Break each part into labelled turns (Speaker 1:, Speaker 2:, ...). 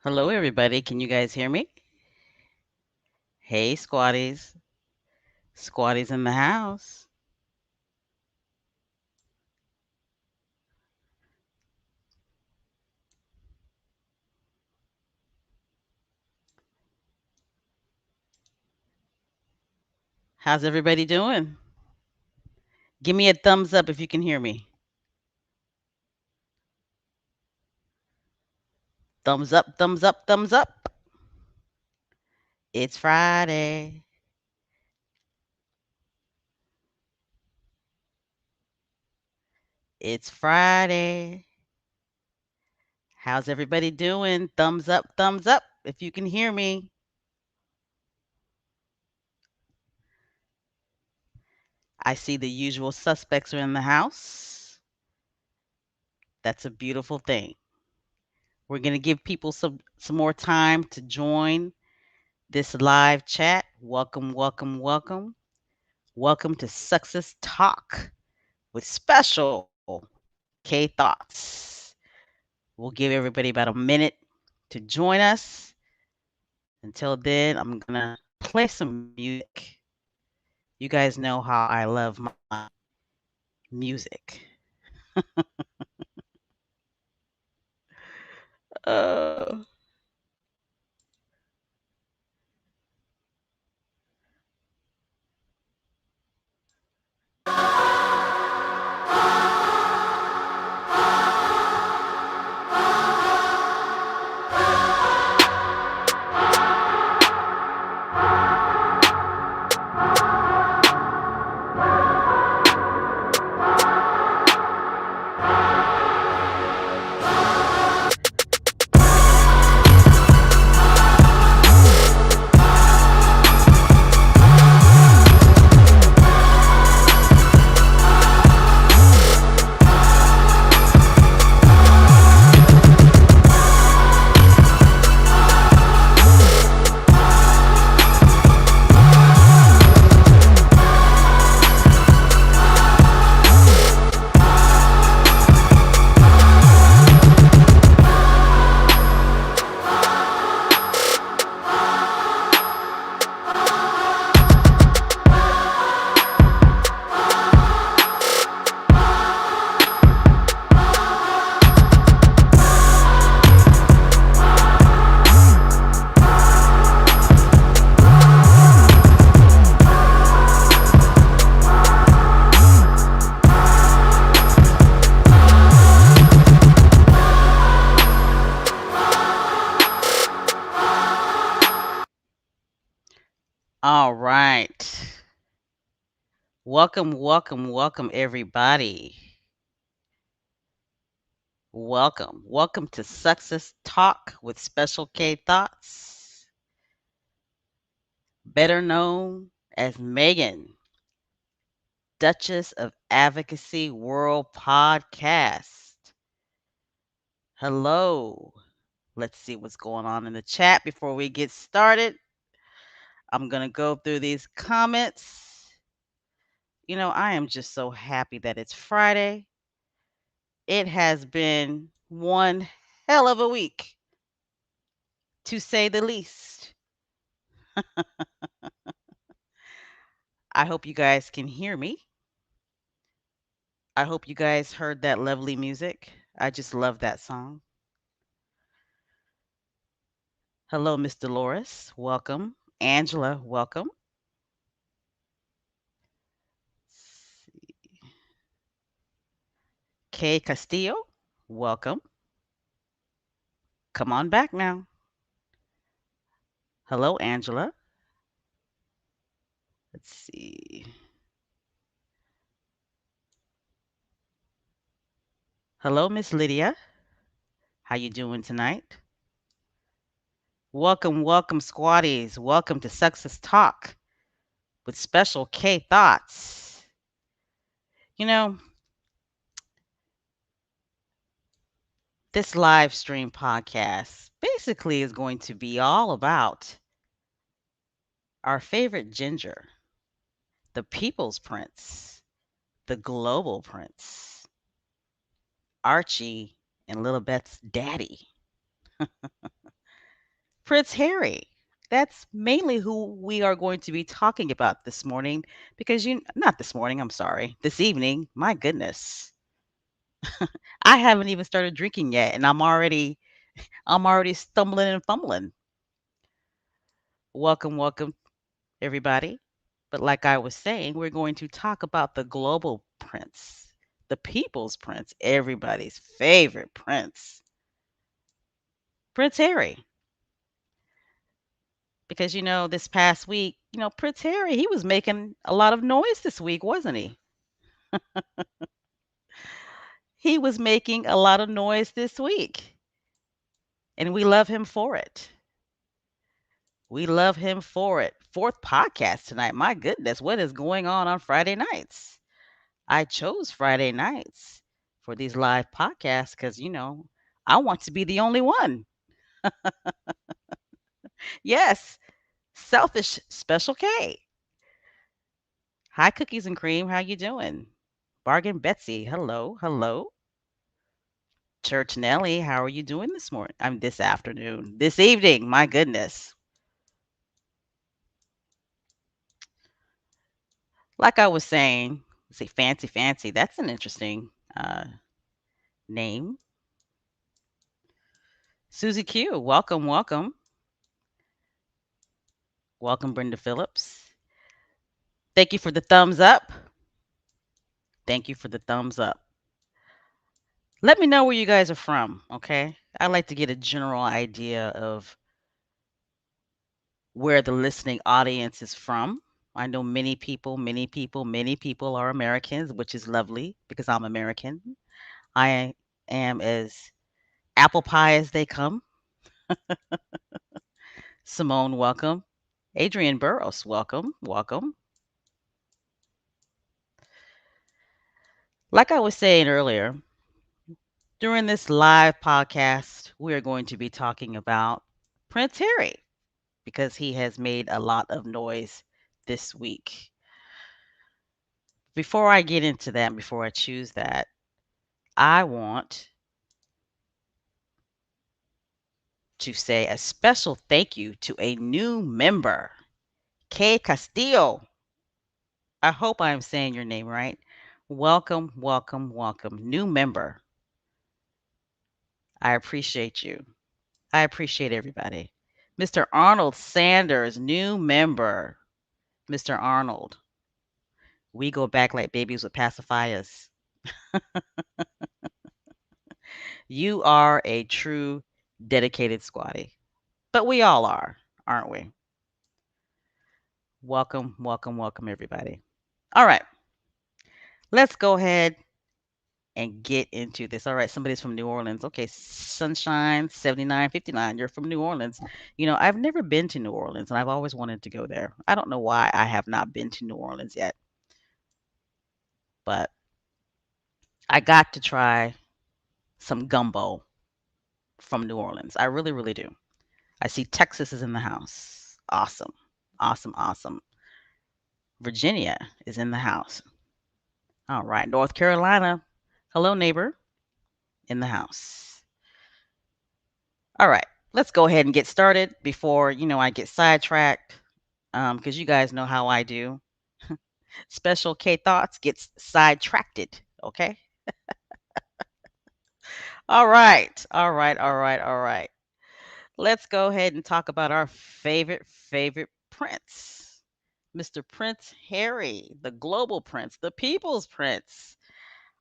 Speaker 1: Hello, everybody. Can you guys hear me? Hey, squatties. Squatties in the house. How's everybody doing? Give me a thumbs up if you can hear me. Thumbs up, thumbs up, thumbs up. It's Friday. It's Friday. How's everybody doing? Thumbs up if you can hear me. I see the usual suspects are in the house. That's a beautiful thing. We're going to give people some more time to join this live chat. Welcome, welcome, welcome. Welcome to Success Talk with special K Thoughts. We'll give everybody about a minute to join us. Until then, I'm going to play some music. You guys know how I love my music. Uh, all right. Welcome, welcome, welcome, everybody. Welcome. Welcome to Success Talk with Special K Thoughts, better known as Meghan, Duchess of Advocacy World Podcast. Hello. Let's see what's going on in the chat before we get started. I'm going to go through these comments. I am just so happy that it's Friday. It has been one hell of a week, to say the least. I hope you guys can hear me. I hope you guys heard that lovely music. I just love that song. Hello, Miss Dolores. Welcome. Angela, welcome. Kay Castillo, welcome. Come on back now. Hello, Angela. Let's see. Hello, Miss Lydia. How you doing tonight? Welcome, welcome, squatties. Welcome to Success Talk with Special K Thoughts. You know, this live stream podcast basically is going to be all about our favorite ginger, the people's prince, the global prince, Archie and Little Beth's daddy. Prince Harry. That's mainly who we are going to be talking about this morning because not this morning, I'm sorry, this evening. My goodness. I haven't even started drinking yet and I'm already stumbling and fumbling. Welcome, welcome everybody. But like I was saying, we're going to talk about the global prince, the people's prince, everybody's favorite prince, Prince Harry. Because this past week, Prince Harry, he was making a lot of noise this week, wasn't he? He was making a lot of noise this week, and we love him for it. We love him for it. Fourth podcast tonight. My goodness, what is going on Friday nights? I chose Friday nights for these live podcasts because, I want to be the only one. Yes, selfish Special K. Hi, Cookies and Cream. How you doing? Bargain Betsy. Hello, hello. Church Nelly, how are you doing this morning? I'm this afternoon, this evening. My goodness. Like I was saying, say fancy, fancy. That's an interesting name. Susie Q, welcome, welcome. Welcome, Brenda Phillips. Thank you for the thumbs up. Thank you for the thumbs up. Let me know where you guys are from, okay? I'd like to get a general idea of where the listening audience is from. I know many people are Americans, which is lovely because I'm American. I am as apple pie as they come. Simone, welcome. Adrian Burrows, welcome, welcome. Like I was saying earlier, during this live podcast, we are going to be talking about Prince Harry because he has made a lot of noise this week. Before I get into that, before I choose that, I want to say a special thank you to a new member, Kay Castillo. I hope I am saying your name right. Welcome, welcome, welcome. New member. I appreciate you. I appreciate everybody. Mr. Arnold Sanders, new member. Mr. Arnold, we go back like babies with pacifiers. You are a true dedicated squatty. But we all are, aren't we? Welcome, welcome, welcome, everybody. All right, let's go ahead and get into this. All right, somebody's from New Orleans. Okay, Sunshine 7959. You're from New Orleans. I've never been to New Orleans and I've always wanted to go there. I don't know why I have not been to New Orleans yet, but I got to try some gumbo from New Orleans. I really, really do. I see Texas is in the house. Awesome. Awesome, awesome. Virginia is in the house. All right, North Carolina. Hello, neighbor, in the house. All right, let's go ahead and get started before, I get sidetracked. Because you guys know how I do. Special K Thoughts gets sidetracked. Okay. All right. All right. All right. All right. Let's go ahead and talk about our favorite prince, Mr. Prince Harry, the global prince, the people's prince,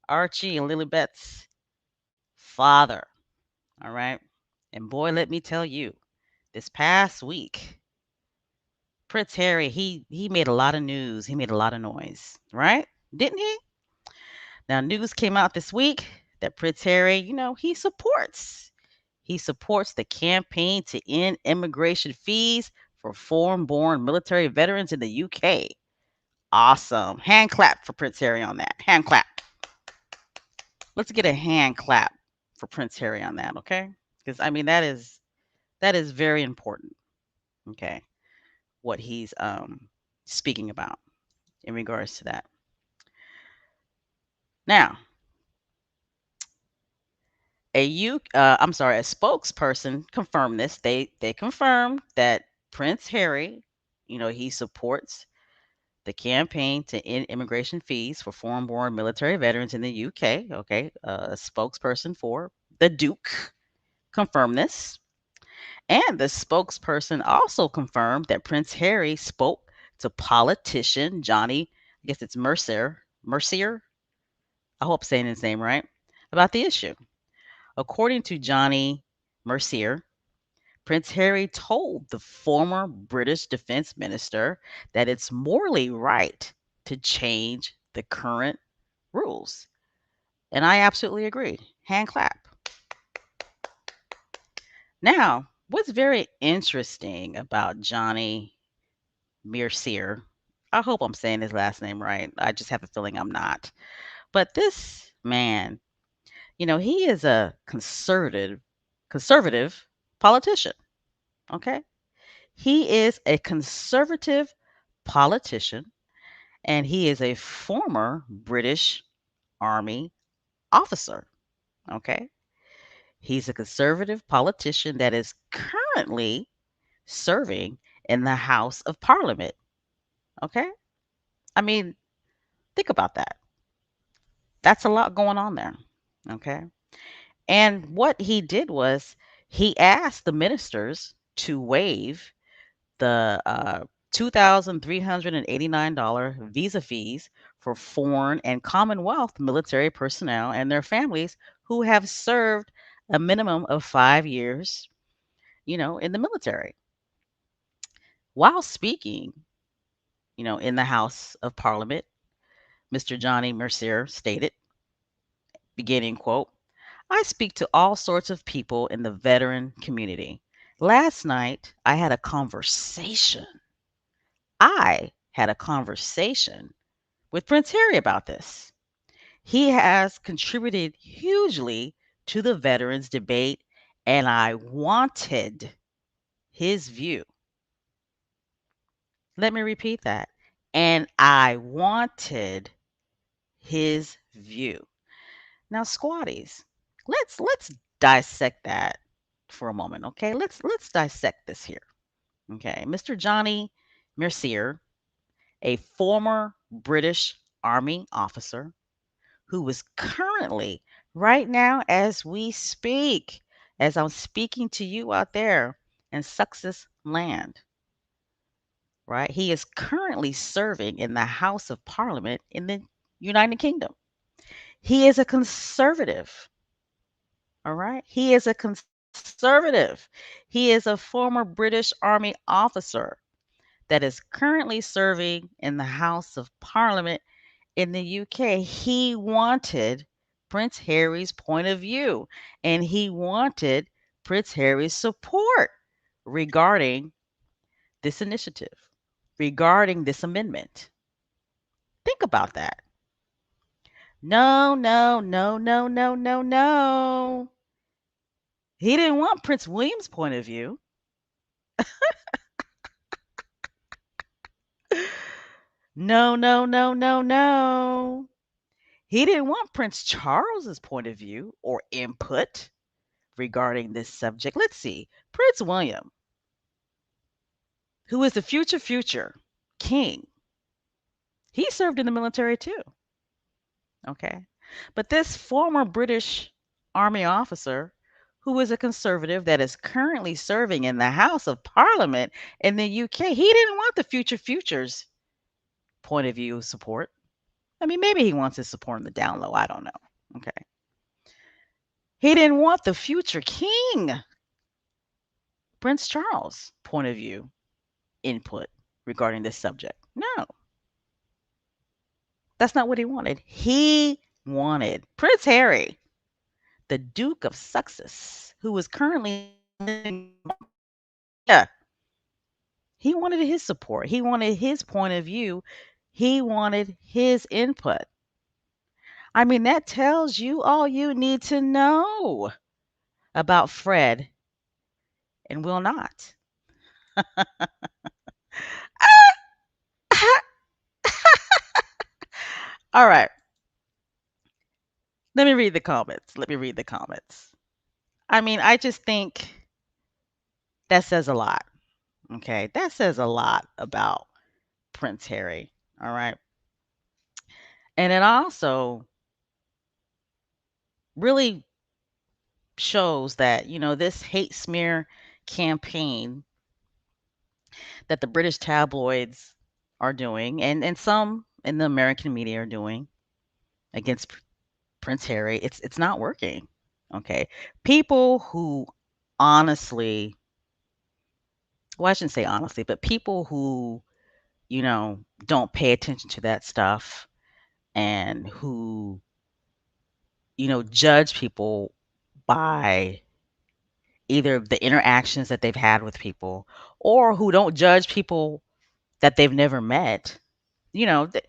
Speaker 1: Archie and Lilibet's father. All right. And boy, let me tell you, this past week, Prince Harry, he made a lot of news. He made a lot of noise, right? Didn't he? Now, news came out this week that Prince Harry, he supports the campaign to end immigration fees for foreign-born military veterans in the UK. Awesome. Hand clap for Prince Harry on that. Hand clap. Let's get a hand clap for Prince Harry on that, okay? Because I mean that is very important, okay? What he's speaking about in regards to that. Now, a spokesperson confirmed this. They confirmed that Prince Harry, he supports the campaign to end immigration fees for foreign-born military veterans in the UK. Okay, a spokesperson for the Duke confirmed this. And the spokesperson also confirmed that Prince Harry spoke to politician Johnny, I guess it's Mercier, I hope I'm saying his name right, about the issue. According to Johnny Mercier, Prince Harry told the former British defense minister that it's morally right to change the current rules. And I absolutely agree. Hand clap. Now, what's very interesting about Johnny Mercier, I hope I'm saying his last name right. I just have a feeling I'm not. But this man, he is a conservative politician. Okay? He is a conservative politician and he is a former British Army officer. Okay? He's a conservative politician that is currently serving in the House of Parliament. Okay? I mean, think about that. That's a lot going on there. Okay? And what he did was he asked the ministers to waive the $2,389 visa fees for foreign and Commonwealth military personnel and their families who have served a minimum of 5 years, in the military. While speaking, in the House of Parliament, Mr. Johnny Mercier stated, beginning quote, I speak to all sorts of people in the veteran community. Last night, I had a conversation with Prince Harry about this. He has contributed hugely to the veterans debate, and I wanted his view. Let me repeat that. And I wanted his view. Now, squatties, let's dissect that for a moment, okay? Let's dissect this here. Okay. Mr. Johnny Mercier, a former British Army officer who is currently, right now as we speak, as I'm speaking to you out there in Sussex land, right? He is currently serving in the House of Parliament in the United Kingdom. He is a conservative, all right? He is a conservative. He is a former British Army officer that is currently serving in the House of Parliament in the UK. He wanted Prince Harry's point of view and he wanted Prince Harry's support regarding this initiative, regarding this amendment. Think about that. No, no, no, no, no, no, no. He didn't want Prince William's point of view. No, no, no, no, no. He didn't want Prince Charles's point of view or input regarding this subject. Let's see. Prince William, who is the future king, he served in the military too. Okay. But this former British Army officer, who is a conservative that is currently serving in the House of Parliament in the UK, he didn't want the future's point of view support. I mean, maybe he wants his support in the down low. I don't know. Okay. He didn't want the future king, Prince Charles' point of view input regarding this subject. No, that's not what he wanted. He wanted Prince Harry, the Duke of Sussex, who is currently living yeah, he wanted his support. He wanted his point of view. He wanted his input. I mean, that tells you all you need to know about Fred and Will Not. All right. Let me read the comments. I mean, I just think that says a lot. Okay. That says a lot about Prince Harry. All right. And it also really shows that, this hate smear campaign that the British tabloids are doing and some in the American media are doing against Prince Harry, it's not working. Okay. People who honestly, well, I shouldn't say honestly, but people who, don't pay attention to that stuff and who, judge people by either the interactions that they've had with people or who don't judge people that they've never met, you know, th-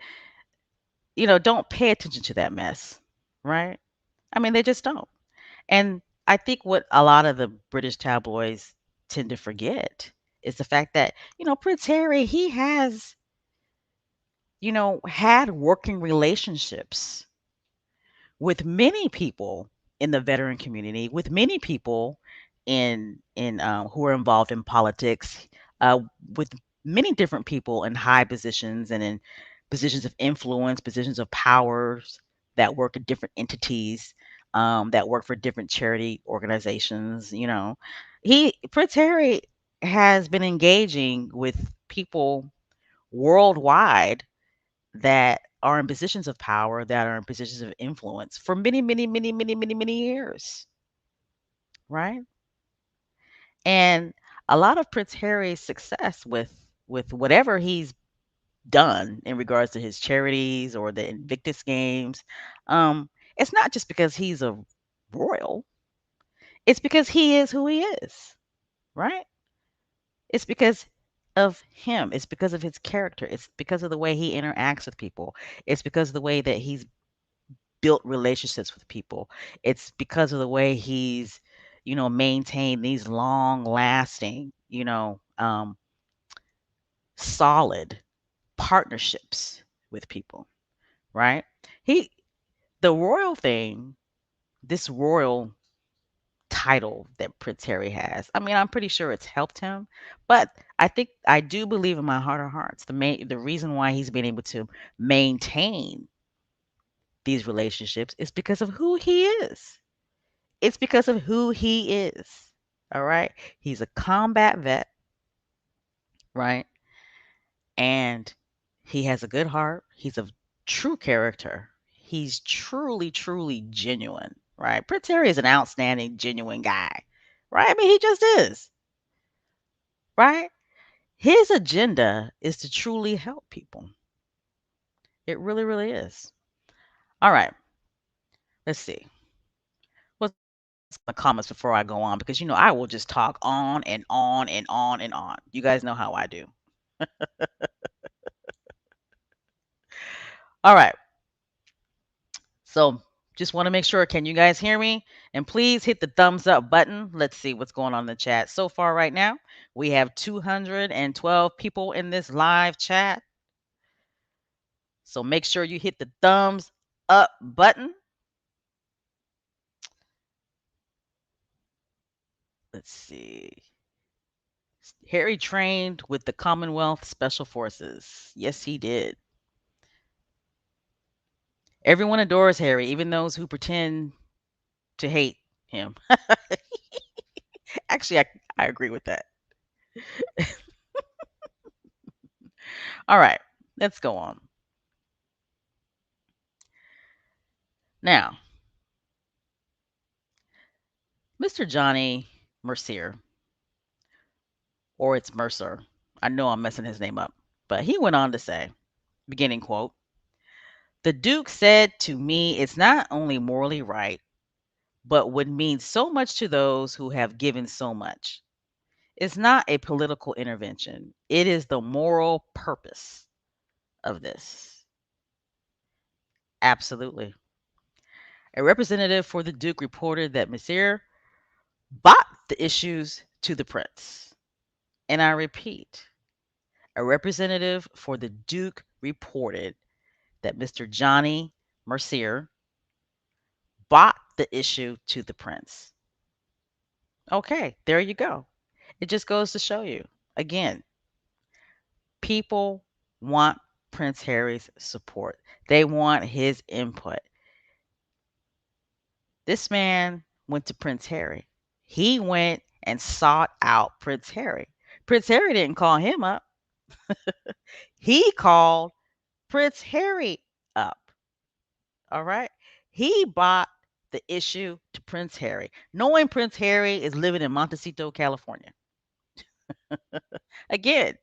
Speaker 1: don't pay attention to that mess, right? I mean, they just don't. And I think what a lot of the British tabloids tend to forget is the fact that, Prince Harry, he has, had working relationships with many people in the veteran community, with many people in who are involved in politics, uh, with many different people in high positions and in positions of influence, positions of powers that work at different entities, that work for different charity organizations. He Prince Harry has been engaging with people worldwide that are in positions of power, that are in positions of influence for many, many, many, many, many, many years, right? And a lot of Prince Harry's success with whatever he's done in regards to his charities or the Invictus Games, um, it's not just because he's a royal. It's because he is who he is, right? It's because of him. It's because of his character. It's because of the way he interacts with people. It's because of the way that he's built relationships with people. It's because of the way he's, maintained these long lasting, solid partnerships with people, right? He, the royal thing, this royal title that Prince Harry has, I mean, I'm pretty sure it's helped him, but I do believe in my heart of hearts, the reason why he's been able to maintain these relationships is because of who he is. It's because of who he is. All right. He's a combat vet, right? And he has a good heart. He's a true character. He's truly, truly genuine, right? Prince Harry is an outstanding, genuine guy, right? I mean, he just is, right? His agenda is to truly help people. It really, really is. All right. Let's see. What's going on in the comments before I go on? Because, I will just talk on and on and on and on. You guys know how I do. All right. So just want to make sure, can you guys hear me? And please hit the thumbs up button. Let's see what's going on in the chat. So far right now, we have 212 people in this live chat. So make sure you hit the thumbs up button. Let's see. Harry trained with the Commonwealth Special Forces. Yes, he did. Everyone adores Harry, even those who pretend to hate him. Actually, I agree with that. All right, let's go on. Now, Mr. Johnny Mercier, or it's Mercer. I know I'm messing his name up, but he went on to say, beginning quote, "The Duke said to me it's not only morally right, but would mean so much to those who have given so much. It's not a political intervention. It is the moral purpose of this." Absolutely. A representative for the Duke reported that Mercier bought the issues to the prince. And I repeat, a representative for the Duke reported that Mr. Johnny Mercier bought the issue to the prince. Okay, there you go. It just goes to show you again, people want Prince Harry's support. They want his input. This man went to Prince Harry. He went and sought out Prince Harry. Prince Harry didn't call him up. He called Prince Harry up. All right. He brought the issue to Prince Harry, knowing Prince Harry is living in Montecito, California. Again,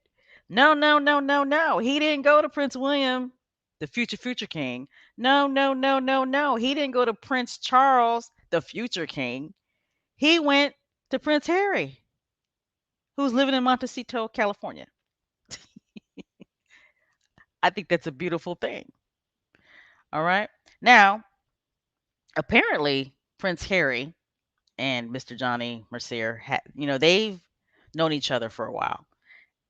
Speaker 1: no, no, no, no, no. He didn't go to Prince William, the future king. No, no, no, no, no. He didn't go to Prince Charles, the future king. He went to Prince Harry, who's living in Montecito, California. I think that's a beautiful thing. All right. Now, apparently, Prince Harry and Mr. Johnny Mercier they've known each other for a while,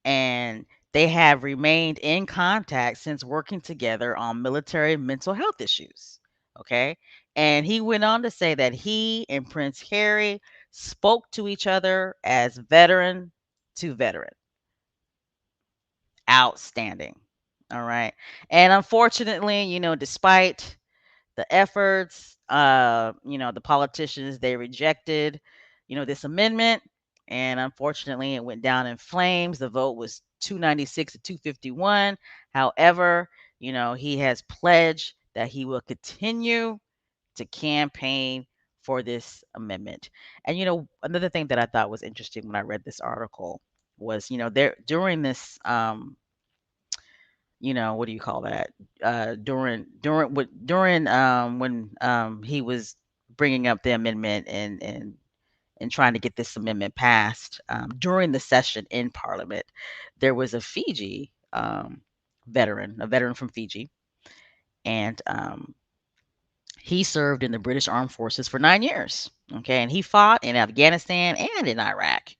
Speaker 1: and they have remained in contact since working together on military mental health issues. Okay. And he went on to say that he and Prince Harry spoke to each other as veteran to veteran. Outstanding. All right. And unfortunately, despite the efforts, the politicians, they rejected, this amendment. And unfortunately, it went down in flames. The vote was 296 to 251. However, he has pledged that he will continue to campaign for this amendment. And, another thing that I thought was interesting when I read this article was, there during this what do you call that? When he was bringing up the amendment and trying to get this amendment passed during the session in Parliament, there was a Fiji a veteran from Fiji, and he served in the British Armed Forces for 9 years. Okay, and he fought in Afghanistan and in Iraq.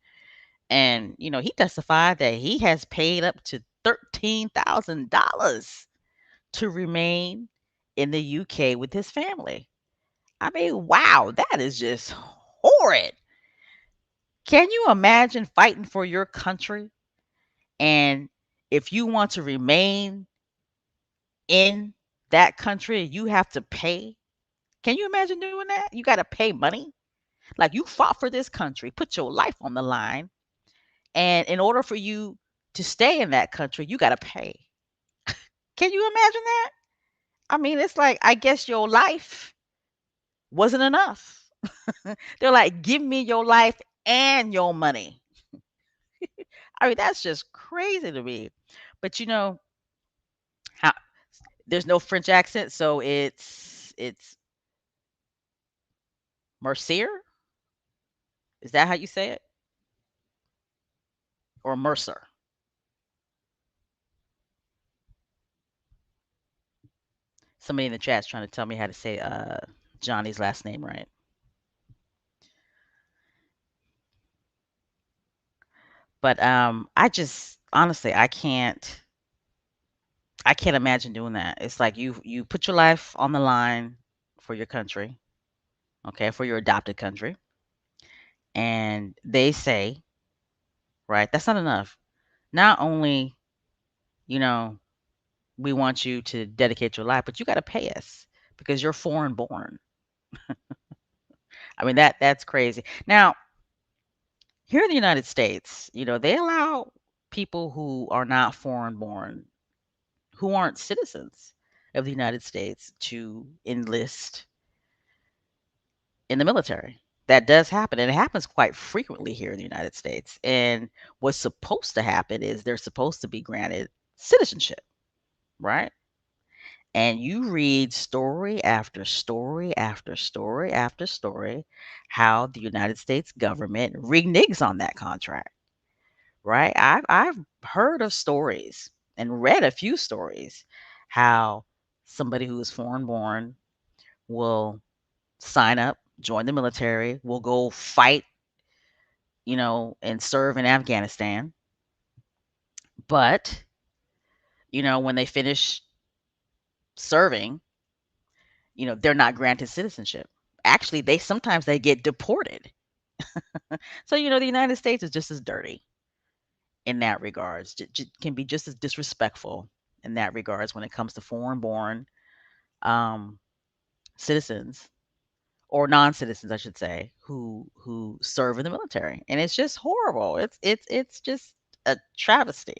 Speaker 1: And he testified that he has paid up to $13,000 to remain in the UK with his family. I mean, wow, that is just horrid. Can you imagine fighting for your country, and if you want to remain in that country, you have to pay? Can you imagine doing that? You got to pay money. Like, you fought for this country, put your life on the line, and in order for you to stay in that country, you got to pay. Can you imagine that? I mean, it's like, I guess your life wasn't enough. They're like, "Give me your life and your money." I mean, that's just crazy to me. But how there's no French accent, so it's Mercier? Is that how you say it? Or Mercer? Somebody in the chat's trying to tell me how to say Johnny's last name right. But I just honestly I can't imagine doing that. It's like you put your life on the line for your country, okay, for your adopted country, and they say, right, that's not enough. Not only, you know, we want you to dedicate your life, but you got to pay us because you're foreign born. I mean, that's crazy. Now, here in the United States, they allow people who are not foreign born, who aren't citizens of the United States, to enlist in the military. That does happen, and it happens quite frequently here in the United States. And what's supposed to happen is they're supposed to be granted citizenship, right? And you read story after story after story after story how the United States government reneges on that contract, right? I've heard of stories and read a few stories how somebody who is foreign born will sign up, join the military, will go fight, and serve in Afghanistan. But, when they finish serving, they're not granted citizenship. Actually, they sometimes they get deported. So, the United States is just as dirty in that regards, can be just as disrespectful in that regards when it comes to foreign born um, citizens or non-citizens, I should say, who serve in the military, and it's just horrible. It's just a travesty.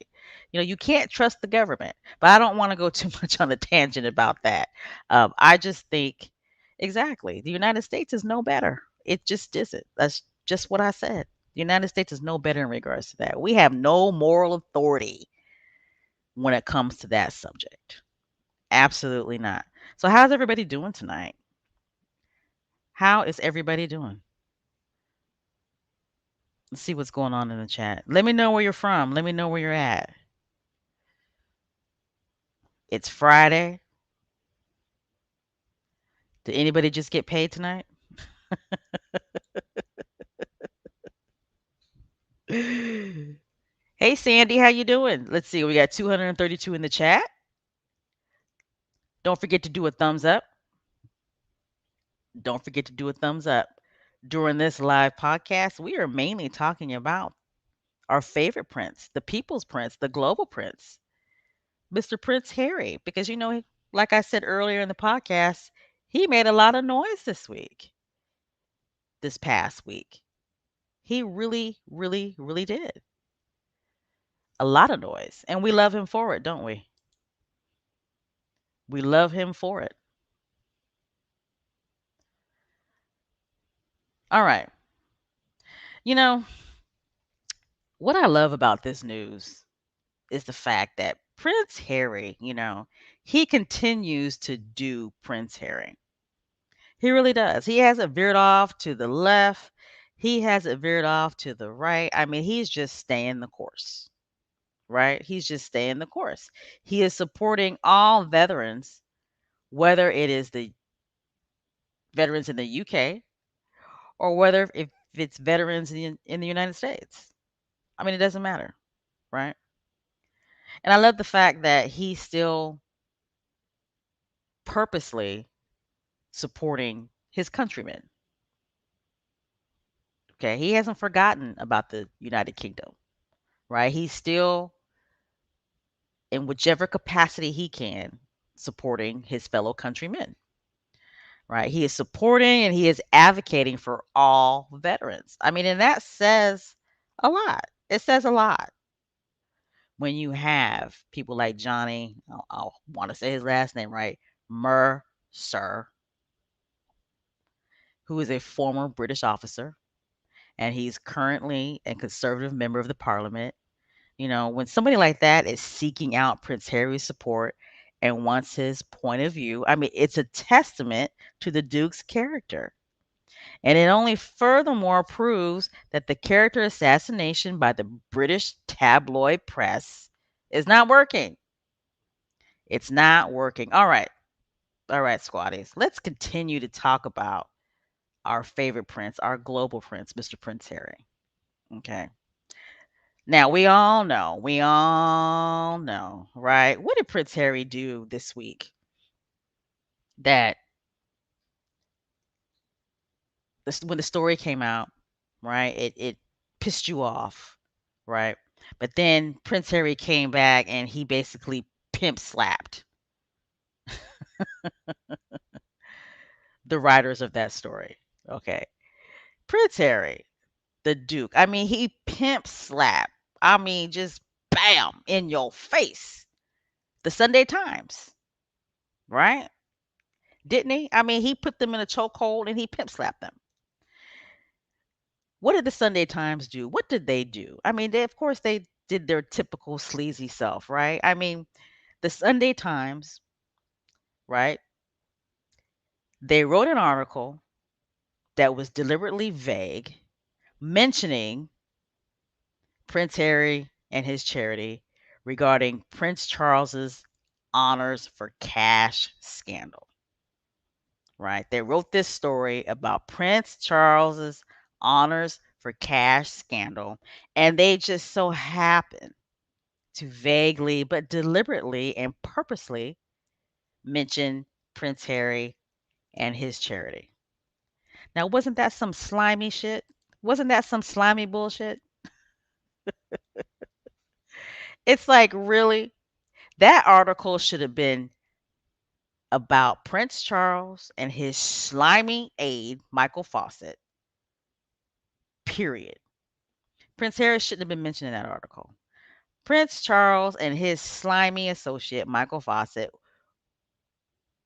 Speaker 1: You can't trust the government, but I don't want to go too much on a tangent about that. I just think exactly the United States is no better. It just isn't. That's just what I said. The United States is no better in regards to that. We have no moral authority when it comes to that subject. Absolutely not. So, how's everybody doing tonight? How is everybody doing? Let's see what's going on in the chat. Let me know where you're from. Let me know where you're at. It's Friday. Did anybody just get paid tonight? Hey Sandy, how you doing? Let's see. We got 232 in the chat. Don't forget to do a thumbs up. Don't forget to do a thumbs up. During this live podcast, we are mainly talking about our favorite prince, the people's prince, the global prince, Mr. Prince Harry, because like I said earlier in the podcast, he made a lot of noise this past week. He really, really, really did. A lot of noise. And we love him for it, don't we? We love him for it. All right. You know, what I love about this news is the fact that Prince Harry, he continues to do Prince Harry. He really does. He hasn't veered off to the left. He hasn't veered off to the right. I mean, he's just staying the course, right? He's just staying the course. He is supporting all veterans, whether it is the veterans in the UK or whether if it's veterans in the United States. I mean, it doesn't matter, right? And I love the fact that he's still purposely supporting his countrymen. Okay, he hasn't forgotten about the United Kingdom, right? He's still in whichever capacity he can supporting his fellow countrymen, right? He is supporting and he is advocating for all veterans. I mean, and that says a lot. It says a lot when you have people like Johnny, I want to say his last name right, Mercer, who is a former British officer, and he's currently a conservative member of the parliament. When somebody like that is seeking out Prince Harry's support and wants his point of view, I mean, it's a testament to the Duke's character. And it only furthermore proves that the character assassination by the British tabloid press is not working. It's not working. All right. All right, squaddies. Let's continue to talk about our favorite prince, our global prince, Mr. Prince Harry. Okay. Now, we all know, right? What did Prince Harry do this week that when the story came out, right? It pissed you off, right? But then Prince Harry came back and he basically pimp slapped the writers of that story. Okay. Prince Harry, the Duke. I mean, he pimp slapped. I mean, just bam in your face. The Sunday Times, right? Didn't he? I mean, he put them in a chokehold and he pimp slapped them. What did the Sunday Times do? What did they do? I mean, of course they did their typical sleazy self, right? I mean, the Sunday Times, right? They wrote an article that was deliberately vague, mentioning Prince Harry and his charity regarding Prince Charles's honors for cash scandal, right? They wrote this story about Prince Charles's honors for cash scandal, and they just so happen to vaguely but deliberately and purposely mention Prince Harry and his charity. Now, wasn't that some slimy shit? Wasn't that some slimy bullshit? It's like, really? That article should have been about Prince Charles and his slimy aide, Michael Fawcett, period. Prince Harry shouldn't have been mentioned in that article. Prince Charles and his slimy associate, Michael Fawcett,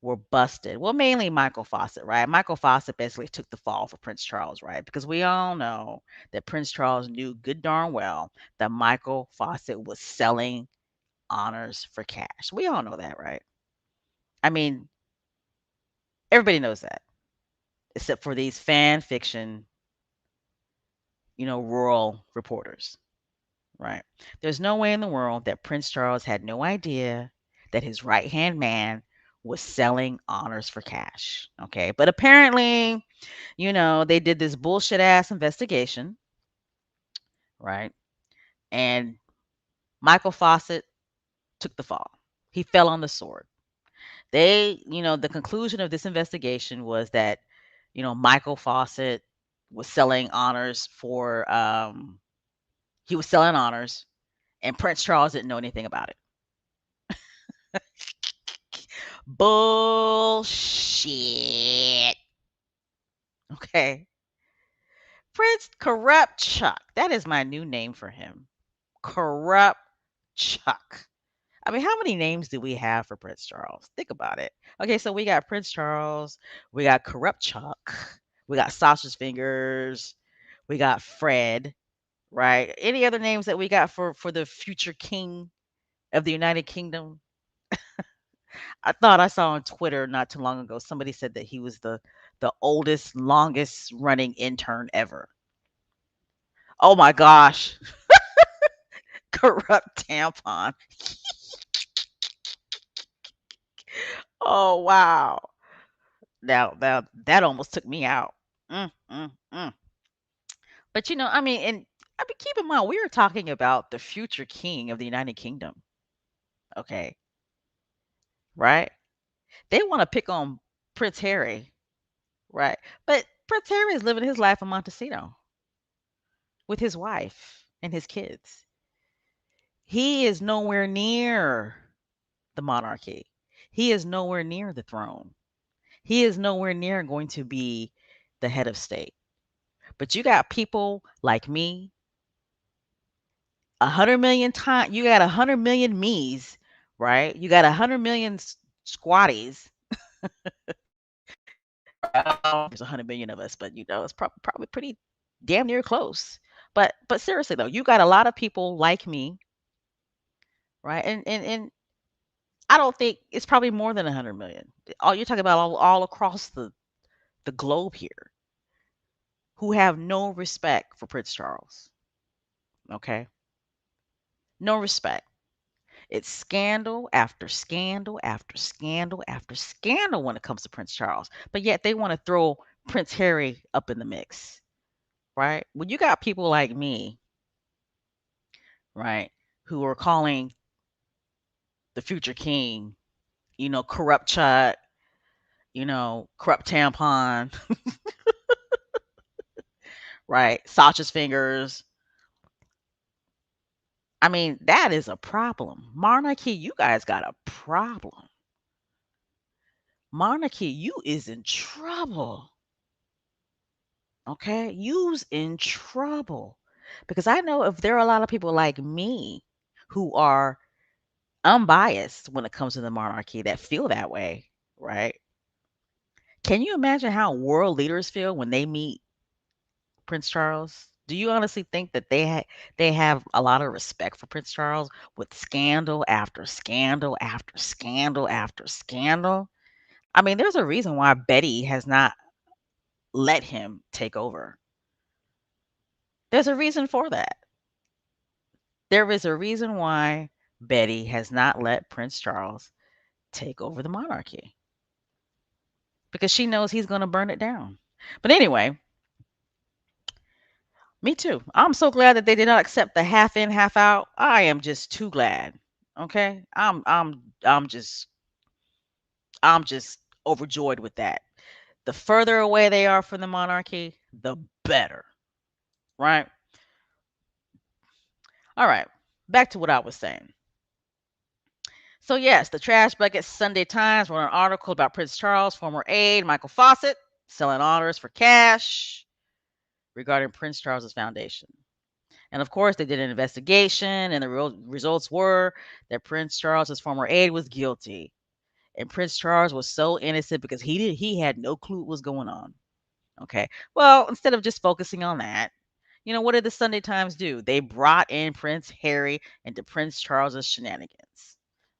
Speaker 1: were busted. Well, mainly Michael Fawcett, right? Michael Fawcett basically took the fall for Prince Charles, right? Because we all know that Prince Charles knew good darn well that Michael Fawcett was selling honors for cash. We all know that, right? I mean, everybody knows that, except for these fan fiction, rural reporters, right? There's no way in the world that Prince Charles had no idea that his right hand man was selling honors for cash. Okay. But apparently, they did this bullshit ass investigation, right? And Michael Fawcett took the fall. He fell on the sword. The conclusion of this investigation was that, Michael Fawcett was selling honors he was selling honors and Prince Charles didn't know anything about it. Bullshit. Okay. Prince Corrupt Chuck. That is my new name for him. Corrupt Chuck. I mean, how many names do we have for Prince Charles? Think about it. Okay, so we got Prince Charles, we got Corrupt Chuck, we got Sausage Fingers, we got Fred, right? Any other names that we got for the future king of the United Kingdom? I thought I saw on Twitter not too long ago somebody said that he was the oldest, longest running intern ever. Oh my gosh, corrupt tampon. Oh wow. Now that almost took me out. Mm, mm, mm. But I mean, keep in mind, we were talking about the future king of the United Kingdom. Okay, right? They want to pick on Prince Harry, right? But Prince Harry is living his life in Montecito with his wife and his kids. He is nowhere near the monarchy. He is nowhere near the throne. He is nowhere near going to be the head of state. But you got people like me, 100 million times. You got 100 million me's, right? You got 100 million squatties. There's 100 million of us, but it's probably pretty damn near close. But seriously though, you got a lot of people like me, right? And I don't think it's probably more than 100 million. All you're talking about all across the globe here who have no respect for Prince Charles. Okay, no respect. It's scandal after scandal after scandal after scandal when it comes to Prince Charles. But yet they want to throw Prince Harry up in the mix, right? When you got people like me, right, who are calling the future king, corrupt Chuck, corrupt tampon, right, sausage fingers. I mean, that is a problem. Monarchy, you guys got a problem. Monarchy, you is in trouble. Okay? You's in trouble. Because I know if there are a lot of people like me who are unbiased when it comes to the monarchy that feel that way, right? Can you imagine how world leaders feel when they meet Prince Charles? Do you honestly think that they have a lot of respect for Prince Charles with scandal after scandal after scandal after scandal? I mean, there's a reason why Betty has not let him take over. There's a reason for that. There is a reason why Betty has not let Prince Charles take over the monarchy because she knows he's going to burn it down. But anyway, me too. I'm so glad that they did not accept the half in, half out. I am just too glad. Okay? I'm just overjoyed with that. The further away they are from the monarchy, the better. right? All right, back to what I was saying. So, yes, the Trash Bucket Sunday Times wrote an article about Prince Charles' former aide, Michael Fawcett, selling honors for cash regarding Prince Charles's foundation. And of course, they did an investigation, and the results were that Prince Charles's former aide was guilty. And Prince Charles was so innocent because he had no clue what was going on. Okay. Well, instead of just focusing on that, what did the Sunday Times do? They brought in Prince Harry into Prince Charles's shenanigans.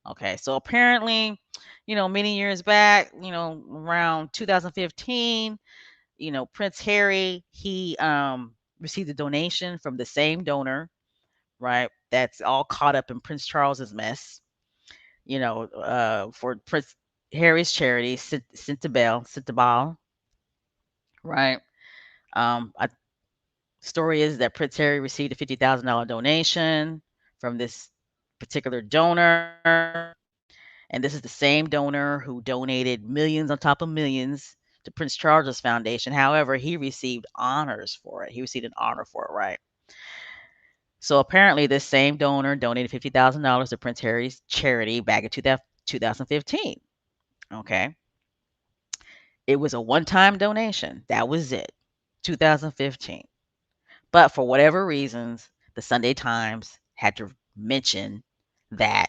Speaker 1: Okay. So apparently, many years back, around 2015, Prince Harry, he received a donation from the same donor, right? That's all caught up in Prince Charles's mess, for Prince Harry's charity, Centabelle, right? A story is that Prince Harry received a $50,000 donation from this particular donor, and this is the same donor who donated millions on top of millions to Prince Charles's foundation. However, he received honors for it. He received an honor for it, right? So apparently, this same donor donated $50,000 to Prince Harry's charity back in 2015. Okay. It was a one time donation. That was it. 2015. But for whatever reasons, the Sunday Times had to mention that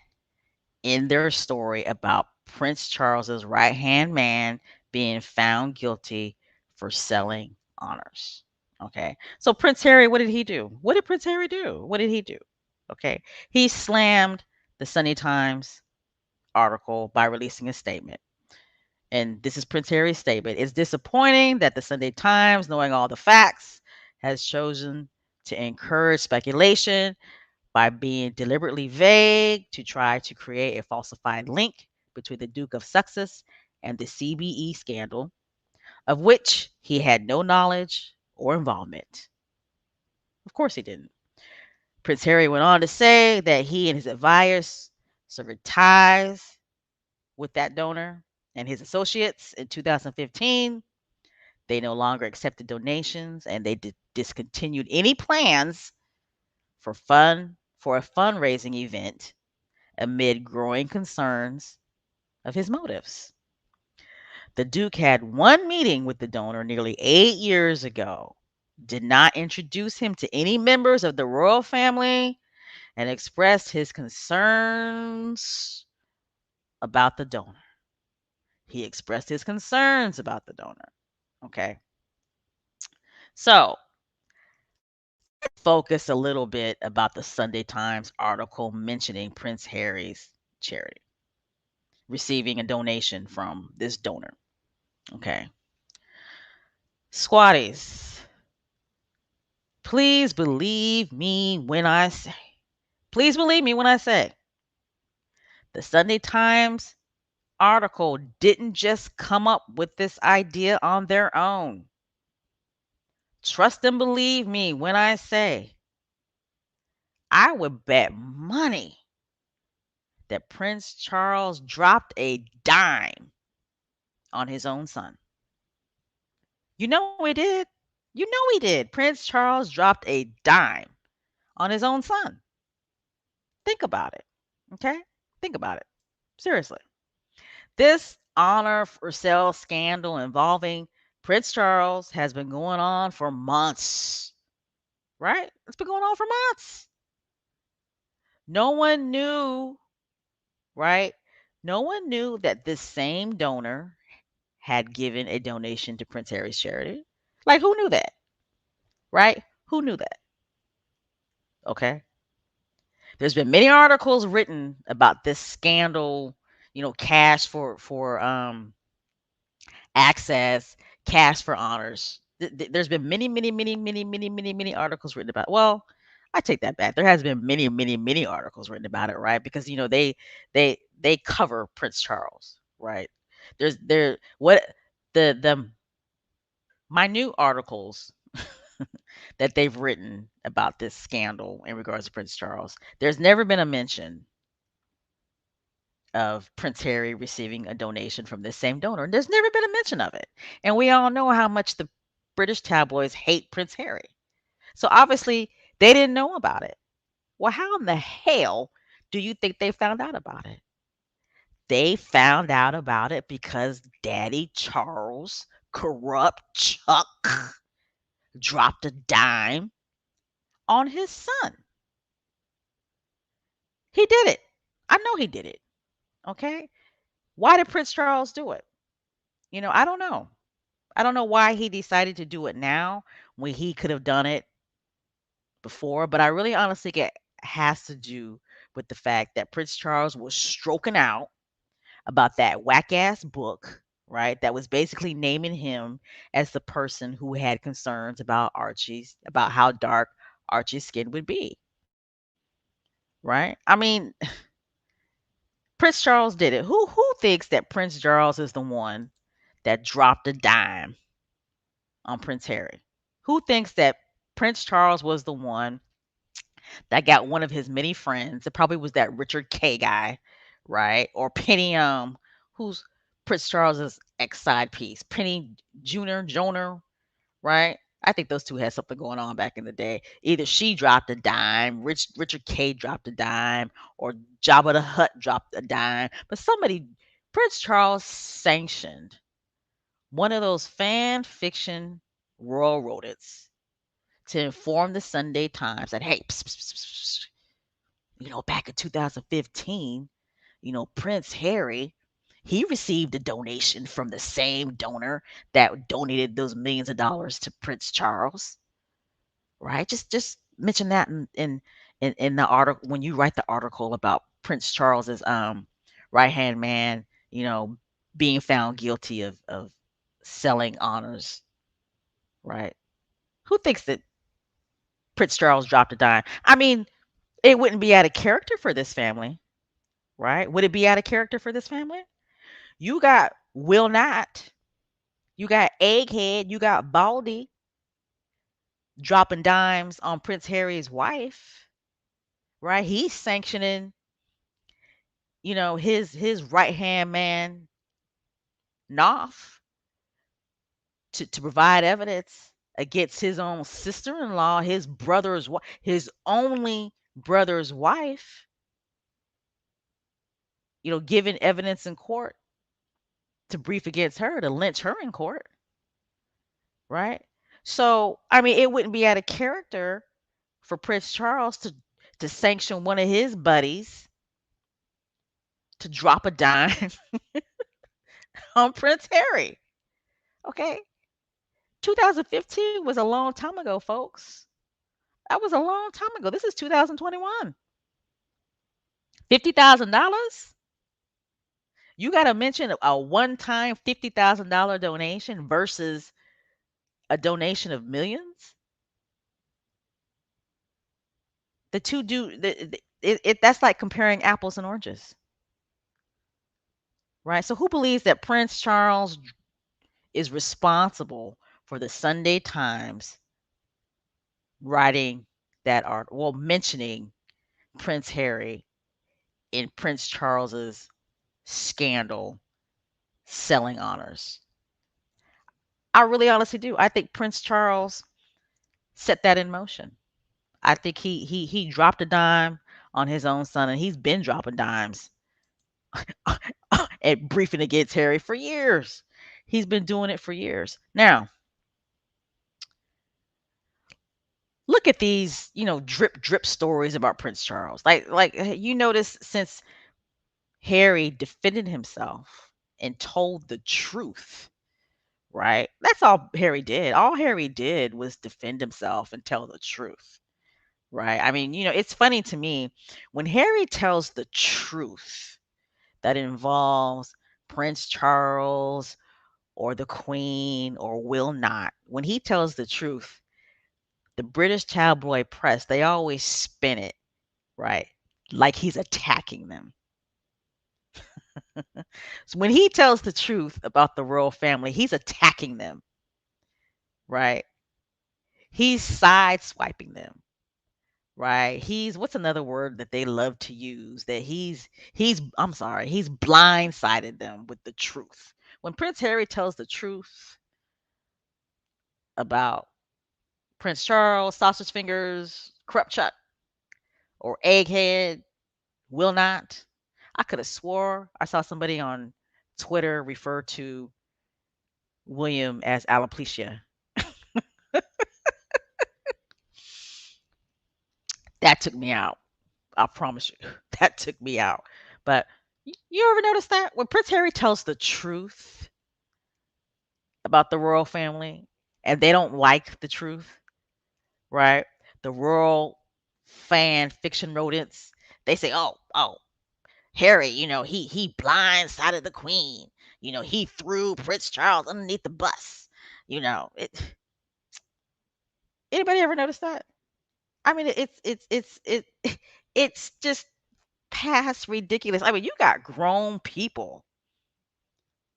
Speaker 1: in their story about Prince Charles's right hand man being found guilty for selling honors. Okay. So Prince Harry, what did he do? What did Prince Harry do? What did he do? Okay. He slammed the Sunday Times article by releasing a statement. And this is Prince Harry's statement. It's disappointing that the Sunday Times, knowing all the facts, has chosen to encourage speculation by being deliberately vague to try to create a falsified link between the Duke of Sussex and the CBE scandal, of which he had no knowledge or involvement. Of course, he didn't. Prince Harry went on to say that he and his advisors severed ties with that donor and his associates in 2015. They no longer accepted donations and they discontinued any plans for a fundraising event amid growing concerns of his motives. The Duke had one meeting with the donor nearly 8 years ago, did not introduce him to any members of the royal family, and expressed his concerns about the donor. He expressed his concerns about the donor. Okay. So let's focus a little bit about the Sunday Times article mentioning Prince Harry's charity receiving a donation from this donor. Okay. Squatties, please believe me when I say, please believe me when I say, the Sunday Times article didn't just come up with this idea on their own. Trust and believe me when I say, I would bet money that Prince Charles dropped a dime on his own son. You know he did. You know he did. Prince Charles dropped a dime on his own son. Think about it. Okay? Think about it. Seriously. This honor for sale scandal involving Prince Charles has been going on for months. Right? It's been going on for months. No one knew, right? No one knew that this same donor had given a donation to Prince Harry's charity. Like, who knew that? Right? Who knew that? Okay. There's been many articles written about this scandal, cash for access, cash for honors. There's been many, many, many, many, many, many, many articles written about. Well, I take that back. There has been many, many, many articles written about it, right? Because they cover Prince Charles, right? There's there what the minute articles that they've written about this scandal in regards to Prince Charles. There's never been a mention of Prince Harry receiving a donation from this same donor. There's never been a mention of it. And we all know how much the British tabloids hate Prince Harry. So obviously they didn't know about it. Well, how in the hell do you think they found out about it? They found out about it because Daddy Charles, corrupt Chuck, dropped a dime on his son. He did it. I know he did it. Okay. Why did Prince Charles do it? I don't know. I don't know why he decided to do it now when he could have done it before, but I really honestly think it has to do with the fact that Prince Charles was stroking out about that whack ass book, right? That was basically naming him as the person who had concerns about how dark Archie's skin would be, right? I mean, Prince Charles did it. Who thinks that Prince Charles is the one that dropped a dime on Prince Harry? Who thinks that Prince Charles was the one that got one of his many friends? It probably was that Richard K guy, right? Or Penny, who's Prince Charles's ex side piece, Penny Junior, Joner, right? I think those two had something going on back in the day. Either she dropped a dime, Richard K dropped a dime, or Jabba the Hutt dropped a dime. But Prince Charles sanctioned one of those fan fiction royal rodents to inform the Sunday Times that, hey, psst, psst, psst, psst, back in 2015, Prince Harry, he received a donation from the same donor that donated those millions of dollars to Prince Charles, right? Just mention that in the article when you write the article about Prince Charles's right hand man, being found guilty of selling honors, right? Who thinks that Prince Charles dropped a dime? I mean, it wouldn't be out of character for this family, right? Would it be out of character for this family? You got Will Not, you got Egghead, you got Baldy dropping dimes on Prince Harry's wife, right? He's sanctioning, his right hand man, Knopf, to provide evidence against his own sister-in-law, his only brother's wife, giving evidence in court to brief against her, to lynch her in court, right? So, I mean, it wouldn't be out of character for Prince Charles to sanction one of his buddies to drop a dime on Prince Harry. Okay? 2015 was a long time ago, folks. That was a long time ago. This is 2021. $50,000? You got to mention a one-time $50,000 donation versus a donation of millions? The two do that's like comparing apples and oranges, right? So who believes that Prince Charles is responsible for the Sunday Times writing that art, well, mentioning Prince Harry in Prince Charles's scandal selling honors? I really honestly do. I think Prince Charles set that in motion. I think he dropped a dime on his own son, and he's been dropping dimes and briefing against Harry for years. He's been doing it for years. Now, look at these, drip drip stories about Prince Charles. Like you notice since Harry defended himself and told the truth, right? That's all Harry did. All Harry did was defend himself and tell the truth, right? I mean, it's funny to me when Harry tells the truth that involves Prince Charles or the Queen or will not. When he tells the truth, the British tabloid press, they always spin it, right? Like he's attacking them. So when he tells the truth about the royal family, he's attacking them, right? He's sideswiping them, right? He's what's another word that they love to use? That I'm sorry, he's blindsided them with the truth. When Prince Harry tells the truth about
Speaker 2: Prince Charles, Sausage Fingers, Corrupt Chuck, or Egghead, Will Not. I could have swore I saw somebody on Twitter refer to William as alopecia. That took me out. I promise you. That took me out. But you ever notice that when Prince Harry tells the truth about the royal family and they don't like the truth, right? The royal fan fiction rodents, they say, "Oh, Harry, he blindsided the queen. He threw Prince Charles underneath the bus." Anybody ever notice that? I mean, it's just past ridiculous. I mean, you got grown people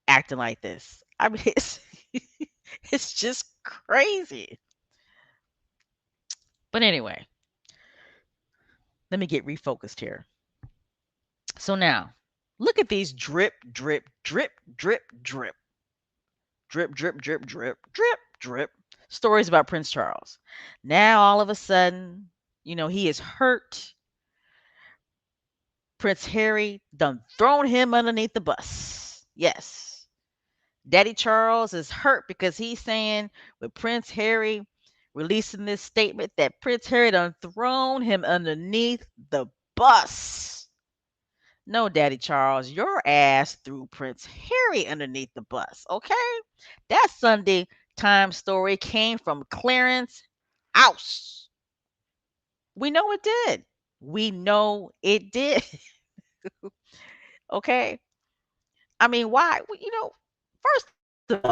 Speaker 2: acting like this. I mean, it's just crazy. But anyway, let me get refocused here. So now, look at these drip, drip, drip, drip, drip, drip, drip, drip, drip, drip, drip stories about Prince Charles. Now, all of a sudden, he is hurt. Prince Harry done thrown him underneath the bus. Yes. Daddy Charles is hurt because he's saying with Prince Harry releasing this statement that Prince Harry done thrown him underneath the bus. No, Daddy Charles, your ass threw Prince Harry underneath the bus, okay? That Sunday Times story came from Clarence House. We know it did. We know it did. Okay? I mean, why? First of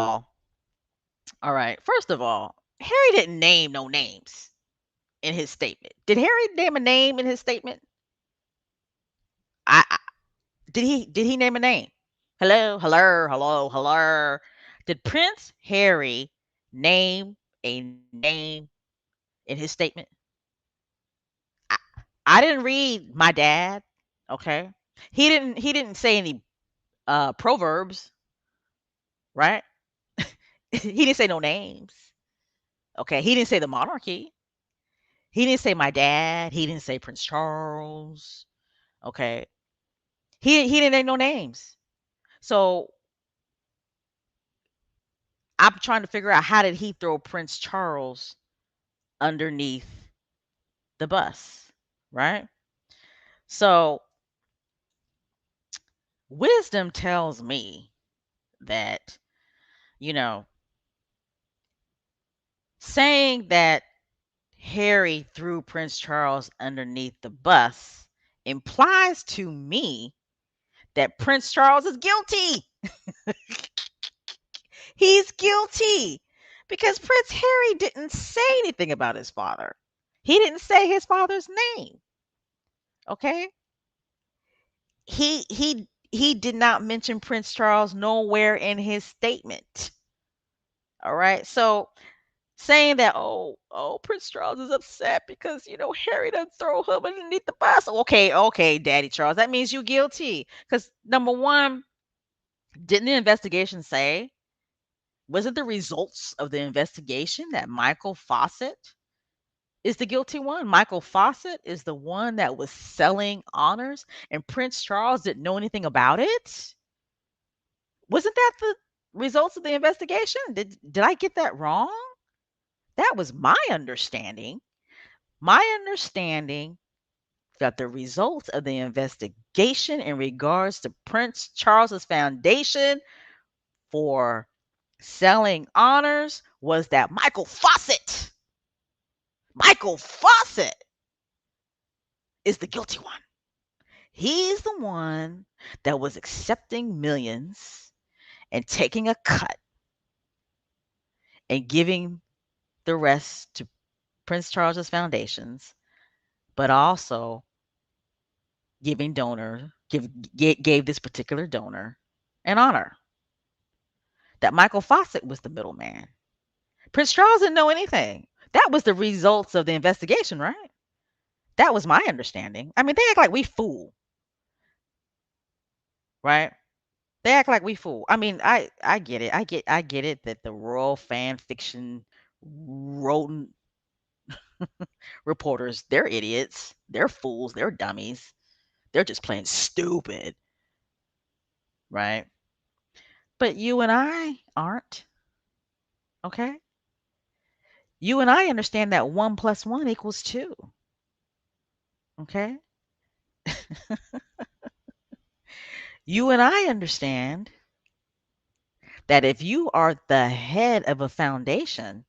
Speaker 2: all right, first of all, Harry didn't name no names in his statement. Did Harry name a name in his statement? I did he name a name? Hello, hello, hello, hello. Did Prince Harry name a name in his statement? I, I didn't read my dad. Okay, he didn't say any proverbs, right? He didn't say no names. Okay, he didn't say the monarchy. He didn't say my dad. He didn't say Prince Charles. Okay, he didn't name no names. So I'm trying to figure out how did he throw Prince Charles underneath the bus, right? So wisdom tells me that, you know, saying that Harry threw Prince Charles underneath the bus implies to me that Prince Charles is guilty. He's guilty because Prince Harry didn't say anything about his father. He didn't say his father's name. Okay? He did not mention Prince Charles nowhere in his statement. All right. So saying that, oh, Prince Charles is upset because Harry done throw him underneath the bus. Okay, Daddy Charles, that means you guilty. Because number one, didn't the investigation say? Was it the results of the investigation that Michael Fawcett is the guilty one? Michael Fawcett is the one that was selling honors, and Prince Charles didn't know anything about it? Wasn't that the results of the investigation? Did I get that wrong? That was my understanding. My understanding that the results of the investigation in regards to Prince Charles's foundation for selling honors was that Michael Fawcett is the guilty one. He's the one that was accepting millions and taking a cut and giving the rest to Prince Charles's foundations, but also gave this particular donor an honor. That Michael Fawcett was the middleman. Prince Charles didn't know anything. That was the results of the investigation, right? That was my understanding. I mean, they act like we fool, right? They act like we fool. I mean, I get it. I get it that the royal fan fiction rodent. Reporters, they're idiots. They're fools. They're dummies. They're just plain stupid, right? But you and I aren't, okay? You and I understand that 1 plus 1 equals 2, okay? You and I understand that if you are the head of a foundation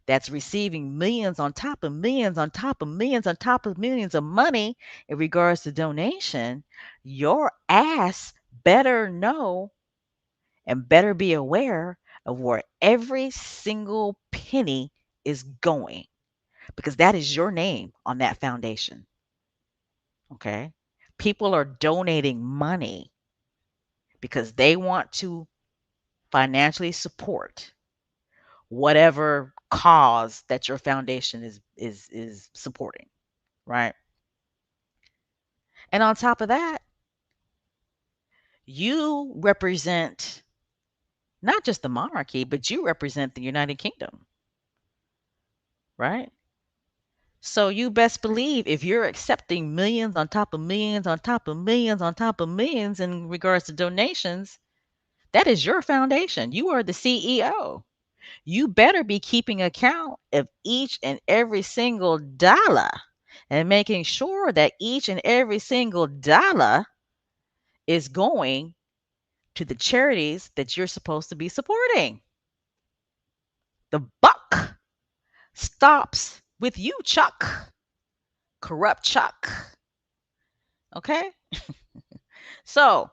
Speaker 2: that's receiving millions on top of millions on top of millions on top of millions of money in regards to donation, your ass better know and better be aware of where every single penny is going because that is your name on that foundation. Okay. People are donating money because they want to financially support whatever cause that your foundation is supporting, right? And on top of that, you represent not just the monarchy, but you represent the United Kingdom, right? So you best believe if you're accepting millions on top of millions on top of millions on top of millions in regards to donations, that is your foundation. You are the CEO. You better be keeping account of each and every single dollar and making sure that each and every single dollar is going to the charities that you're supposed to be supporting. The buck stops with you, Chuck. Corrupt Chuck. Okay? So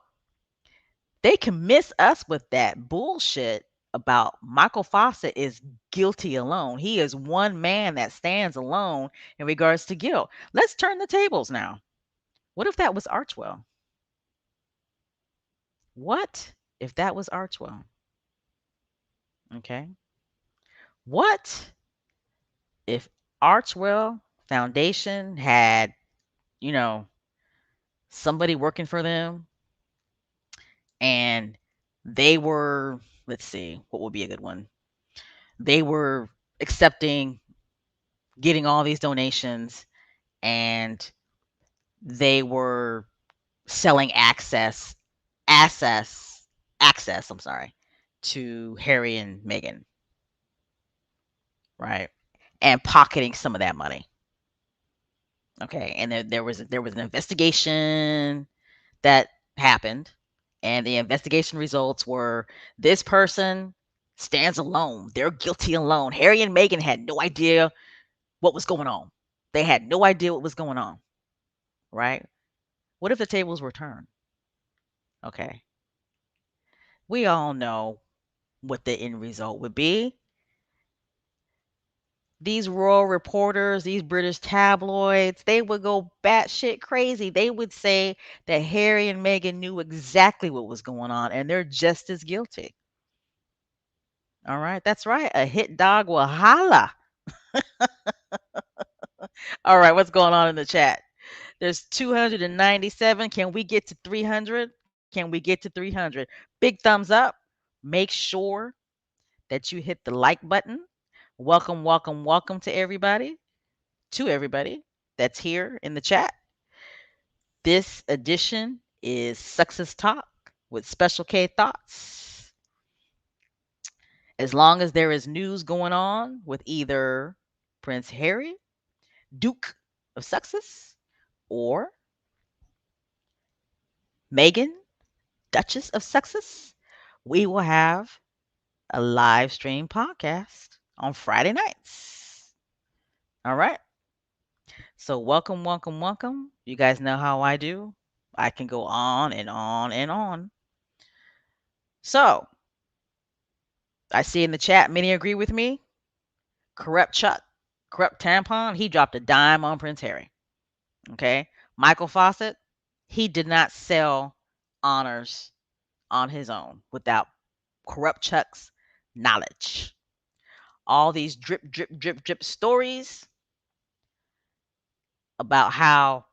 Speaker 2: they can miss us with that bullshit about Michael Fawcett is guilty alone. He is one man that stands alone in regards to guilt. Let's turn the tables now. What if that was Archwell? What if that was Archwell? Okay. What if Archwell Foundation had, you know, somebody working for them and they were, let's see, what would be a good one? They were accepting, getting all these donations, and they were selling access, access, I'm sorry, to Harry and Meghan, right? And pocketing some of that money. Okay. And then there was an investigation that happened, and the investigation results were this person stands alone. They're guilty alone. Harry and Meghan had no idea what was going on. They had no idea what was going on, right? What if the tables were turned? Okay. We all know what the end result would be. These royal reporters, these British tabloids, they would go batshit crazy. They would say that Harry and Meghan knew exactly what was going on and they're just as guilty. All right, that's right. A hit dog will holla. All right, what's going on in the chat? There's 297. Can we get to 300? Can we get to 300? Big thumbs up. Make sure that you hit the like button. Welcome, welcome, welcome to everybody that's here in the chat. This edition is Success Talk with Special K Thoughts. As long as there is news going on with either Prince Harry, Duke of Sussex, or Meghan, Duchess of Sussex, we will have a live stream podcast on Friday nights. All right. So welcome, welcome, welcome. You guys know how I do. I can go on and on and on. So I see in the chat many agree with me. Corrupt Chuck, corrupt tampon, he dropped a dime on Prince Harry. Okay. Michael Fawcett, he did not sell honors on his own without corrupt Chuck's knowledge. All these drip, drip, drip, drip stories about how,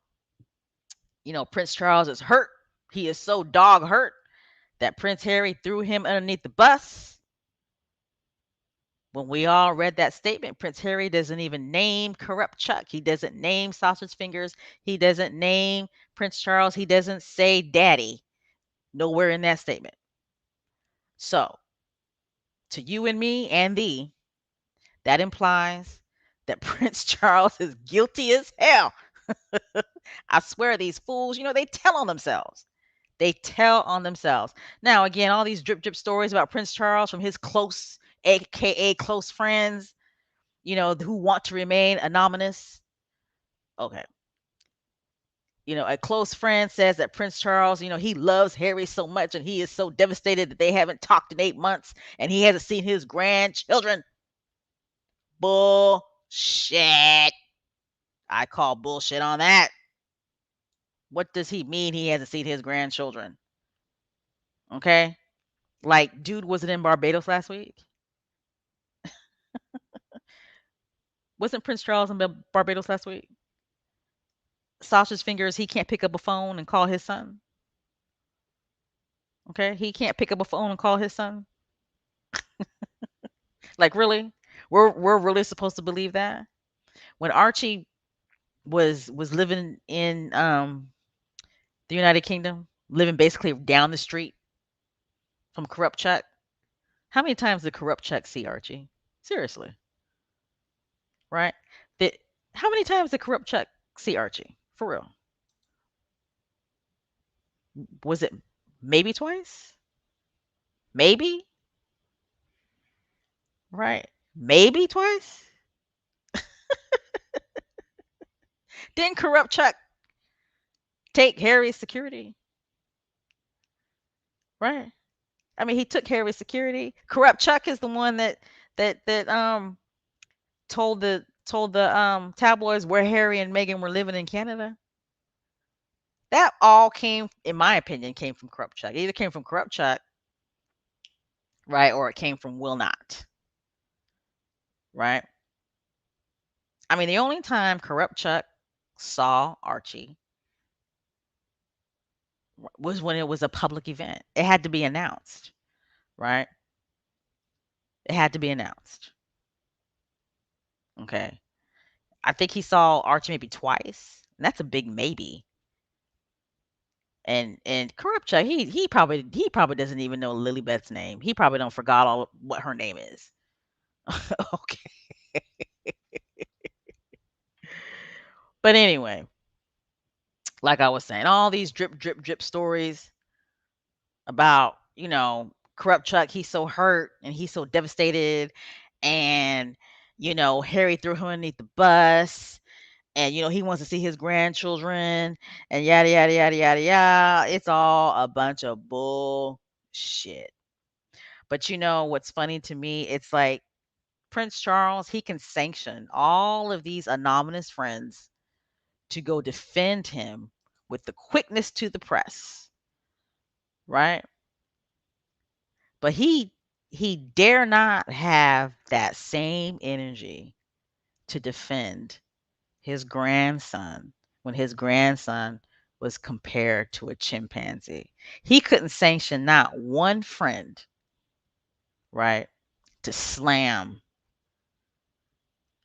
Speaker 2: Prince Charles is hurt. He is so dog hurt that Prince Harry threw him underneath the bus. When we all read that statement, Prince Harry doesn't even name Corrupt Chuck. He doesn't name Sausage Fingers. He doesn't name Prince Charles. He doesn't say daddy. Nowhere in that statement. So, to you and me and thee, that implies that Prince Charles is guilty as hell. I swear these fools, they tell on themselves. They tell on themselves. Now, again, all these drip drip stories about Prince Charles from his close, aka close friends, who want to remain anonymous. Okay. A close friend says that Prince Charles, he loves Harry so much and he is so devastated that they haven't talked in 8 months and he hasn't seen his grandchildren. Bullshit. I call bullshit on that. What does he mean he hasn't seen his grandchildren? Okay. Like, dude wasn't in Barbados last week. Wasn't Prince Charles in Barbados last week? Sausage Fingers, he can't pick up a phone and call his son. Okay. He can't pick up a phone and call his son. Like, really? We're really supposed to believe that? When Archie was living in the United Kingdom, living basically down the street from Corrupt Chuck, how many times did Corrupt Chuck see Archie? Seriously, right? That How many times did Corrupt Chuck see Archie? For real? Was it maybe twice? Maybe, right? Maybe twice? Didn't Corrupt Chuck take Harry's security? Right? I mean, he took Harry's security. Corrupt Chuck is the one that told the tabloids where Harry and Meghan were living in Canada. That all came, in my opinion, came from Corrupt Chuck. It either came from Corrupt Chuck, right, or it came from Will Not, right? I mean, the only time Corrupt Chuck saw Archie was when it was a public event. It had to be announced, right? It had to be announced. Okay. I think he saw Archie maybe twice. And that's a big maybe. And Corrupt Chuck, he probably doesn't even know Lilybeth's name. He probably don't forgot all what her name is. Okay. But anyway, like I was saying, all these drip, drip, drip stories about, Corrupt Chuck, he's so hurt and he's so devastated. And, Harry threw him underneath the bus. And, he wants to see his grandchildren and yada, yada, yada, yada, yada. It's all a bunch of bullshit. But what's funny to me? It's like Prince Charles, he can sanction all of these anonymous friends to go defend him with the quickness to the press, right? But he dare not have that same energy to defend his grandson when his grandson was compared to a chimpanzee. He couldn't sanction not one friend, right, to slam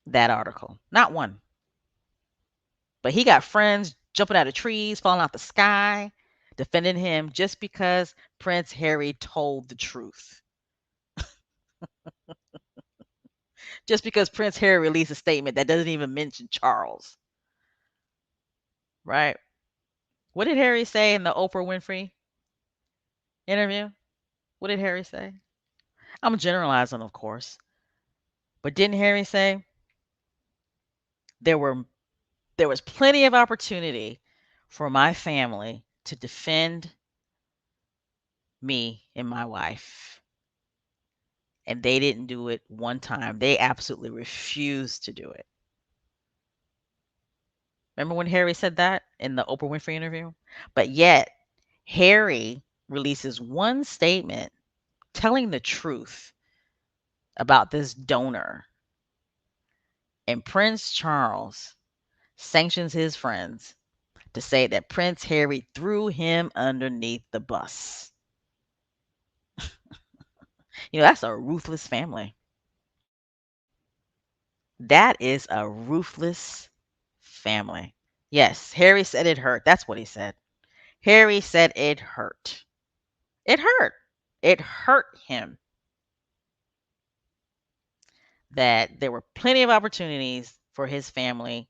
Speaker 2: that article. Not one. But he got friends jumping out of trees, falling out the sky, defending him just because Prince Harry told the truth. Just because Prince Harry released a statement that doesn't even mention Charles, right? What did Harry say in the Oprah Winfrey interview? What did Harry say? I'm generalizing, of course. But didn't Harry say there were there was plenty of opportunity for my family to defend me and my wife, and they didn't do it one time. They absolutely refused to do it. Remember when Harry said that in the Oprah Winfrey interview? But yet, Harry releases one statement telling the truth about this donor, and Prince Charles sanctions his friends to say that Prince Harry threw him underneath the bus. That's a ruthless family. That is a ruthless family. Yes, Harry said it hurt. That's what he said. Harry said it hurt. It hurt. It hurt him that there were plenty of opportunities for his family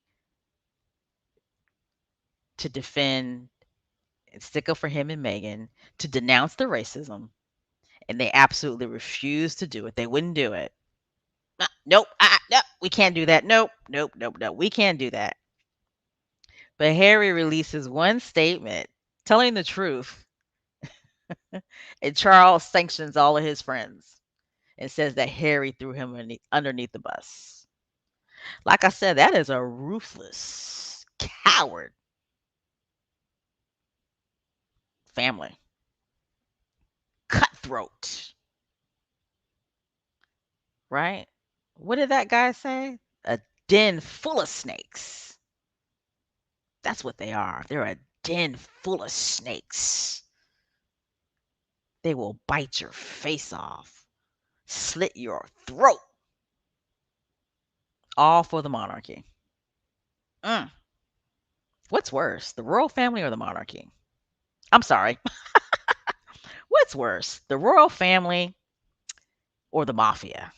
Speaker 2: to defend and stick up for him and Meghan, to denounce the racism, and they absolutely refused to do it. They wouldn't do it. Nope, no, we can't do that. Nope, nope, nope, no, we can't do that. But Harry releases one statement telling the truth, and Charles sanctions all of his friends and says that Harry threw him underneath the bus. Like I said, that is a ruthless, coward family. Cutthroat, right? What did that guy say? A den full of snakes. That's what they are. They're a den full of snakes. They will bite your face off, slit your throat, all for the monarchy. Mm. What's worse, the royal family or the monarchy? I'm sorry. What's worse, the royal family or the mafia?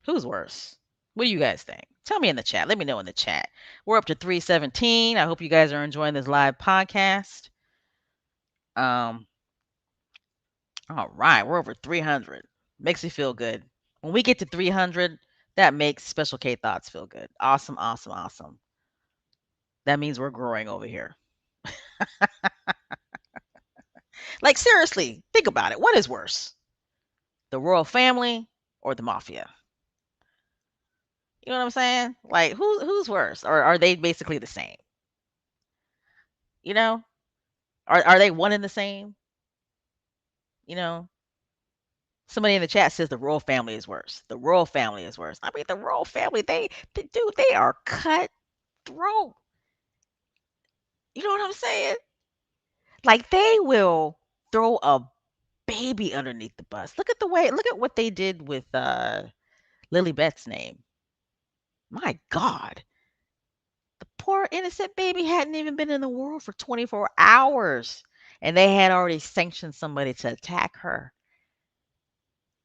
Speaker 2: Who's worse? What do you guys think? Tell me in the chat. Let me know in the chat. We're up to 317. I hope you guys are enjoying this live podcast. Um, all right, we're over 300. Makes me feel good. When we get to 300, that makes Special K Thoughts feel good. Awesome, awesome, awesome. That means we're growing over here. Like, seriously, think about it. What is worse? The royal family or the mafia? You know what I'm saying? Like, who's worse? Or are they basically the same? You know? Are they one and the same? You know? Somebody in the chat says the royal family is worse. The royal family is worse. I mean, the royal family, dude, they are cutthroat. You know what I'm saying? Like, they will throw a baby underneath the bus. Look at what they did with Lily Beth's name. My God. The poor innocent baby hadn't even been in the world for 24 hours. And they had already sanctioned somebody to attack her.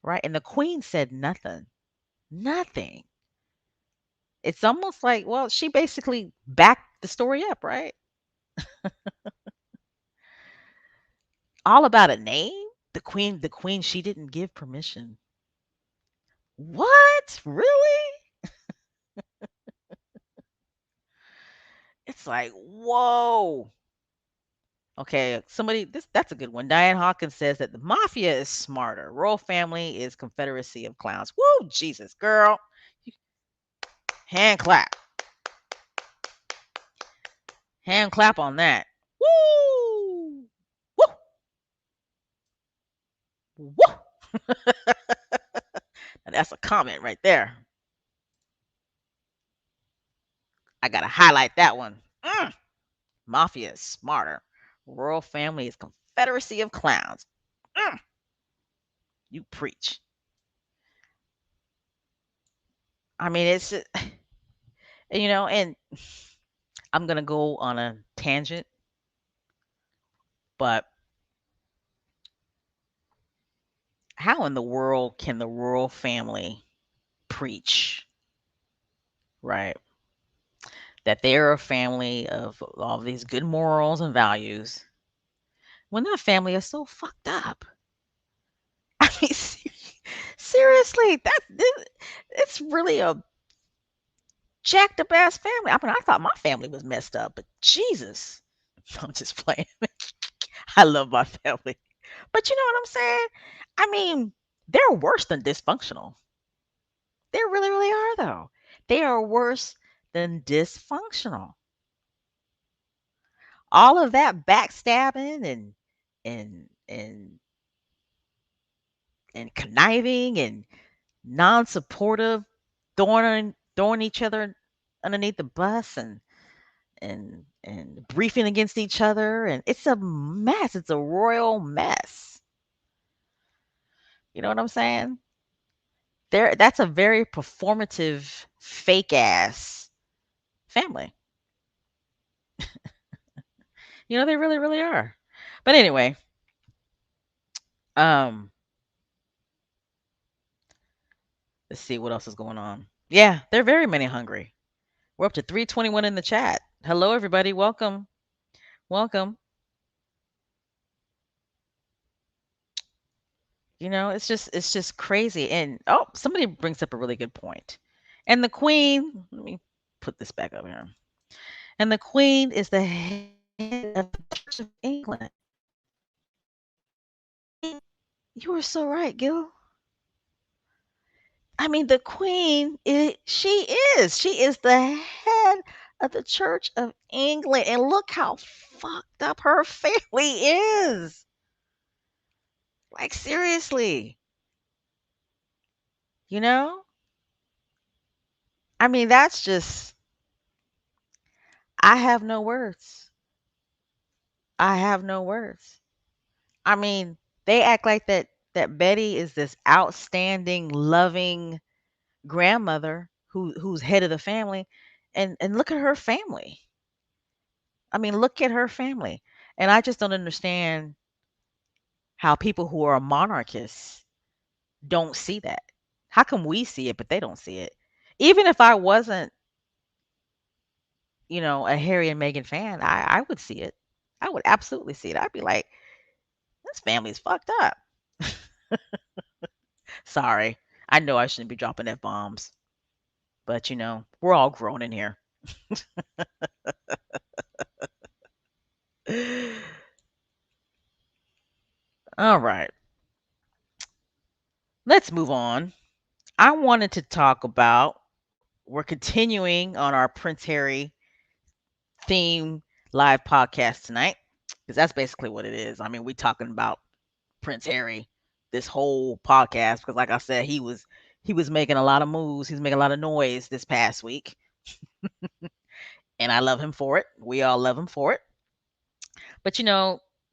Speaker 2: Right? And the queen said nothing. Nothing. It's almost like, well, she basically backed the story up, right? All about a name? The queen, she didn't give permission. What? Really? It's like, whoa. Okay, somebody that's a good one. Diane Hawkins says that the mafia is smarter. Royal family is confederacy of clowns. Woo, Jesus, girl. Hand clap. Hand clap on that. Woo! Woo! Woo! Now that's a comment right there. I gotta highlight that one. Mafia is smarter. Royal family is confederacy of clowns. Mm, you preach. I mean, and I'm gonna go on a tangent, but how in the world can the royal family preach, right? That they're a family of all these good morals and values when that family is so fucked up. I mean, seriously, it's really a jacked up ass family. I mean, I thought my family was messed up, but Jesus, I'm just playing. I love my family, but you know what I'm saying? I mean, they're worse than dysfunctional. They really, really are, though. They are worse than dysfunctional. All of that backstabbing and and conniving and non-supportive, throwing each other underneath the bus and briefing against each other, and it's a mess. It's a royal mess. You know what I'm saying? that's a very performative, fake ass family. They really, really are. But anyway, um, let's see what else is going on. Yeah, they're very money hungry. We're up to 321 in the chat. Hello, everybody. Welcome. Welcome. It's just crazy. And oh, somebody brings up a really good point. And the queen, let me put this back up here. And the queen is the head of the Church of England. You were so right, Gil. I mean, the queen, she is the head of the Church of England. And look how fucked up her family is. Like, seriously, you know? I mean, that's just, I have no words. I have no words. I mean, they act like that Betty is this outstanding, loving grandmother who's head of the family, and look at her family. I mean, look at her family. And I just don't understand how people who are monarchists don't see that. How come we see it but they don't see it? Even if I wasn't, a Harry and Meghan fan, I would see it. I would absolutely see it. I'd be like, this family's fucked up. Sorry. I know I shouldn't be dropping F bombs, but we're all grown in here. All right. Let's move on. I wanted to talk about, we're continuing on our Prince Harry theme live podcast tonight because that's basically what it is. I mean, we talking about Prince Harry this whole podcast because like I said, he was making a lot of moves. He's making a lot of noise this past week, and I love him for it. We all love him for it. But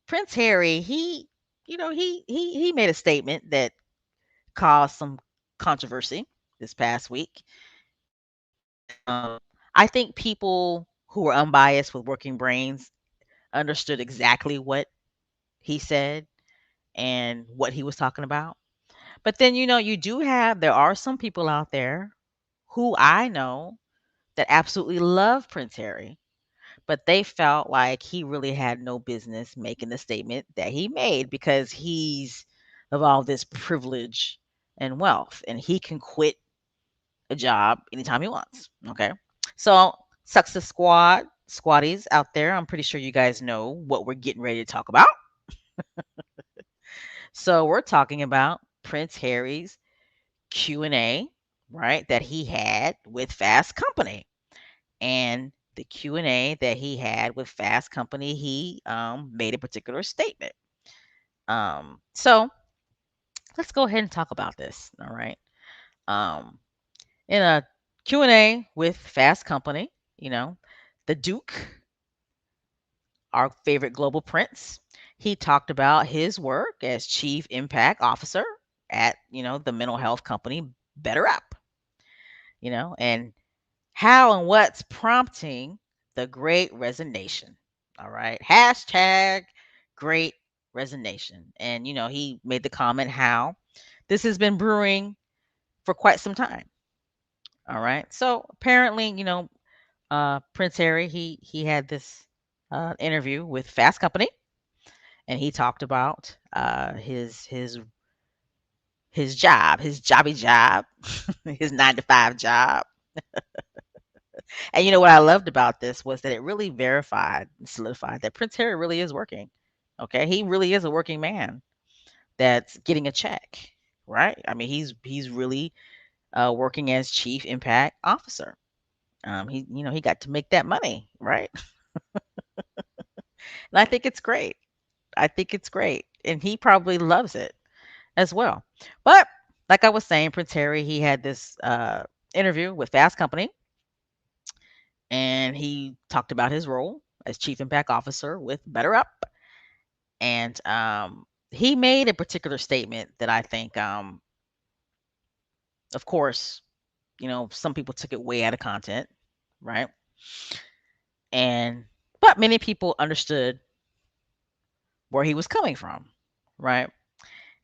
Speaker 2: Prince Harry, he made a statement that caused some controversy this past week. And I think people who are unbiased with working brains understood exactly what he said and what he was talking about. But then, there are some people out there who I know that absolutely love Prince Harry, but they felt like he really had no business making the statement that he made because he's of all this privilege and wealth and he can quit a job anytime he wants. Okay. So, Success Squaddies out there, I'm pretty sure you guys know what we're getting ready to talk about. So, we're talking about Prince Harry's Q&A, right, that he had with Fast Company. And the Q&A that he had with Fast Company, he made a particular statement. So let's go ahead and talk about this. All right. Um, in a Q&A with Fast Company, you know, the Duke, our favorite global prince, he talked about his work as chief impact officer at, the mental health company Better Up, and how and what's prompting the great resignation. All right. Hashtag great resignation. And, he made the comment how this has been brewing for quite some time. All right. So apparently, Prince Harry, he had this interview with Fast Company, and he talked about his job, his jobby job, his 9 to 5 job. And what I loved about this was that it really verified and solidified that Prince Harry really is working. Okay, he really is a working man that's getting a check, right? I mean, he's really working as chief impact officer. He got to make that money, right? And I think it's great. I think it's great, and he probably loves it as well. But like I was saying, Prince Harry, he had this interview with Fast Company, and he talked about his role as chief impact officer with Better Up. And he made a particular statement that I think Of course, some people took it way out of content, right? And but many people understood where he was coming from, right?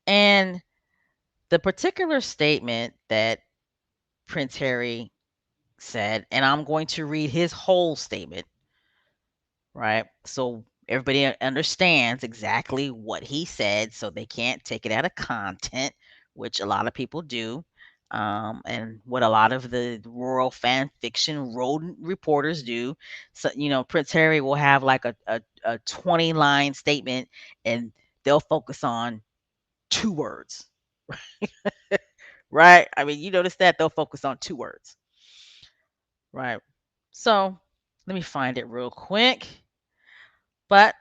Speaker 2: And the particular statement that Prince Harry said, and I'm going to read his whole statement, right? So everybody understands exactly what he said, so they can't take it out of content, which a lot of people do. And what a lot of the royal fan fiction rodent reporters do. So, Prince Harry will have like a 20-line statement and they'll focus on two words, right? I mean, you notice that they'll focus on two words, right? So let me find it real quick. But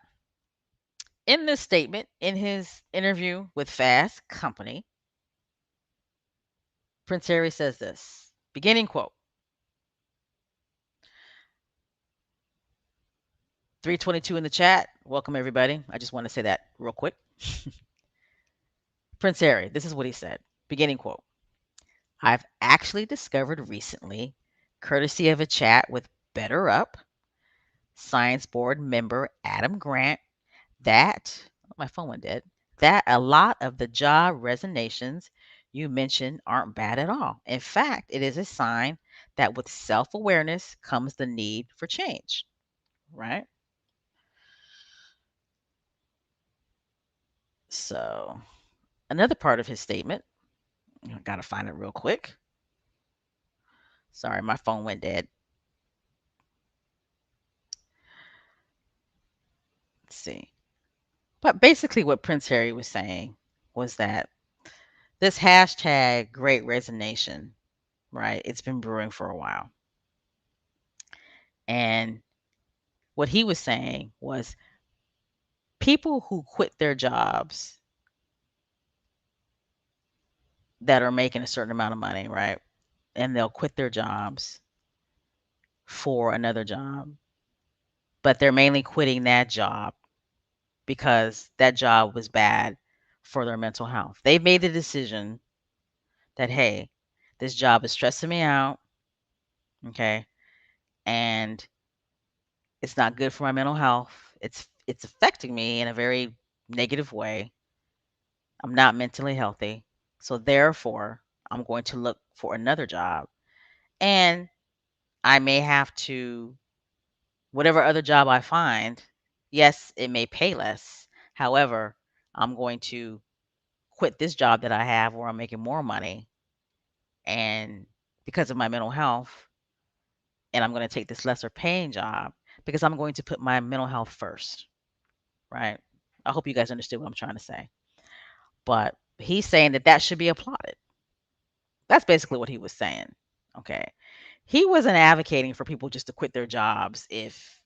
Speaker 2: in this statement, in his interview with Fast Company, Prince Harry says this beginning quote 322 in the chat. Welcome, everybody. I just want to say that real quick. Prince Harry, this is what he said. Beginning quote I've actually discovered recently, courtesy of a chat with Better Up, Science Board member Adam Grant, that my phone went dead, that a lot of the job resignations you mentioned aren't bad at all. In fact, it is a sign that with self awareness comes the need for change, right? So, another part of his statement, I got to find it real quick. Sorry, my phone went dead. Let's see. But basically, what Prince Harry was saying was that this hashtag great resignation, right? It's been brewing for a while. And what he was saying was people who quit their jobs that are making a certain amount of money, right? And they'll quit their jobs for another job, but they're mainly quitting that job because that job was bad for their mental health. They've made the decision that, hey, this job is stressing me out, okay? And it's not good for my mental health. It's affecting me in a very negative way. I'm not mentally healthy. So therefore, I'm going to look for another job. And I may have to, whatever other job I find, yes, it may pay less. However, I'm going to quit this job that I have where I'm making more money and because of my mental health, and I'm going to take this lesser paying job because I'm going to put my mental health first, right? I hope you guys understood what I'm trying to say. But he's saying that that should be applauded. That's basically what he was saying. Okay. He wasn't advocating for people just to quit their jobs if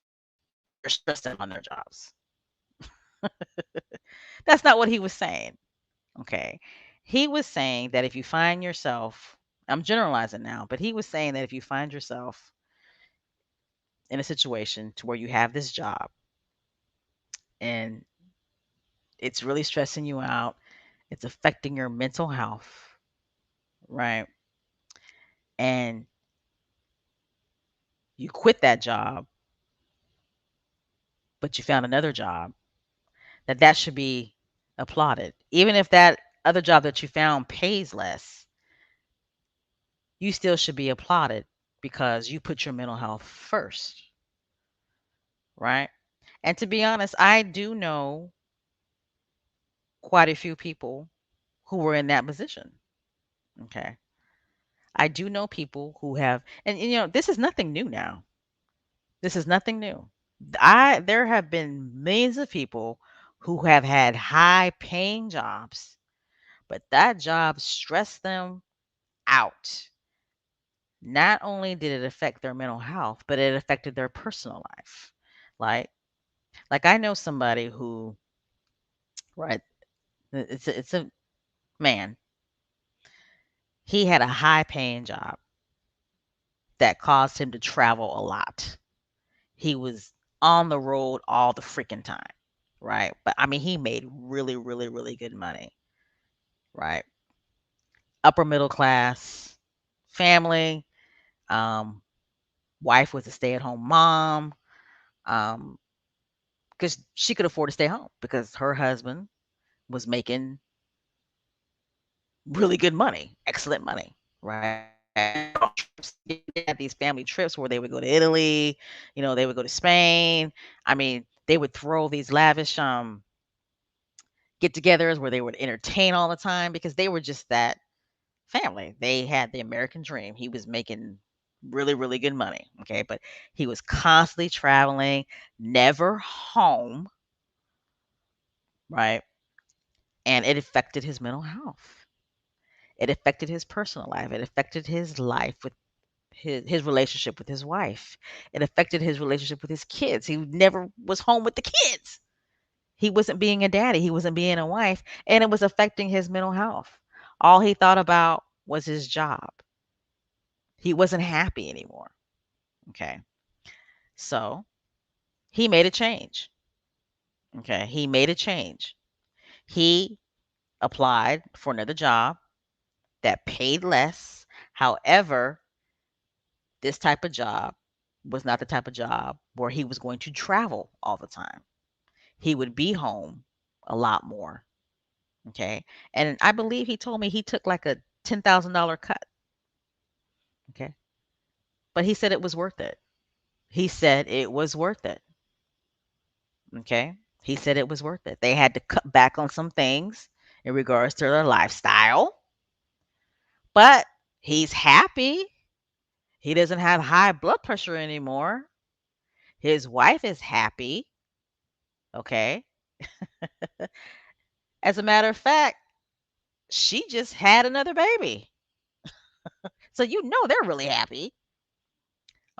Speaker 2: they're stressed out on their jobs. That's not what he was saying. Okay. He was saying that if you find yourself, I'm generalizing now, but he was saying that if you find yourself in a situation to where you have this job and it's really stressing you out, it's affecting your mental health, right? And you quit that job, but you found another job, that should be applauded. Even if that other job that you found pays less, you still should be applauded because you put your mental health first, right? And to be honest, I do know quite a few people who were in that position. Okay. I do know people who have, and this is nothing new now. This is nothing new. There have been millions of people who have had high paying jobs, but that job stressed them out. Not only did it affect their mental health, but it affected their personal life. Like, like I know somebody who, right, it's a man. He had a high paying job that caused him to travel a lot. He was on the road all the freaking time, right? But I mean, he made really, really, really good money, right? Upper middle class. family. Um, Wife was a stay-at-home mom. Um, because she could afford to stay home because her husband was making really good money, excellent money, right? And they went on trips. They had these family trips where they would go to Italy, they would go to Spain. I mean, they would throw these lavish get-togethers where they would entertain all the time because they were just that family. They had the American dream. He was making really, really good money. Okay. But he was constantly traveling, never home, right? And it affected his mental health. It affected his personal life. It affected his life with his relationship with his wife. It affected his relationship with his kids. He never was home with the kids. He wasn't being a daddy. He wasn't being a wife. And it was affecting his mental health. All he thought about was his job. He wasn't happy anymore. Okay. So he made a change. Okay. He made a change. He applied for another job that paid less. However, this type of job was not the type of job where he was going to travel all the time. He would be home a lot more. Okay. And I believe he told me he took like a $10,000 cut. Okay. But he said it was worth it. He said it was worth it. Okay. He said it was worth it. They had to cut back on some things in regards to their lifestyle, but he's happy. He doesn't have high blood pressure anymore. His wife is happy. Okay. As a matter of fact, she just had another baby. So they're really happy.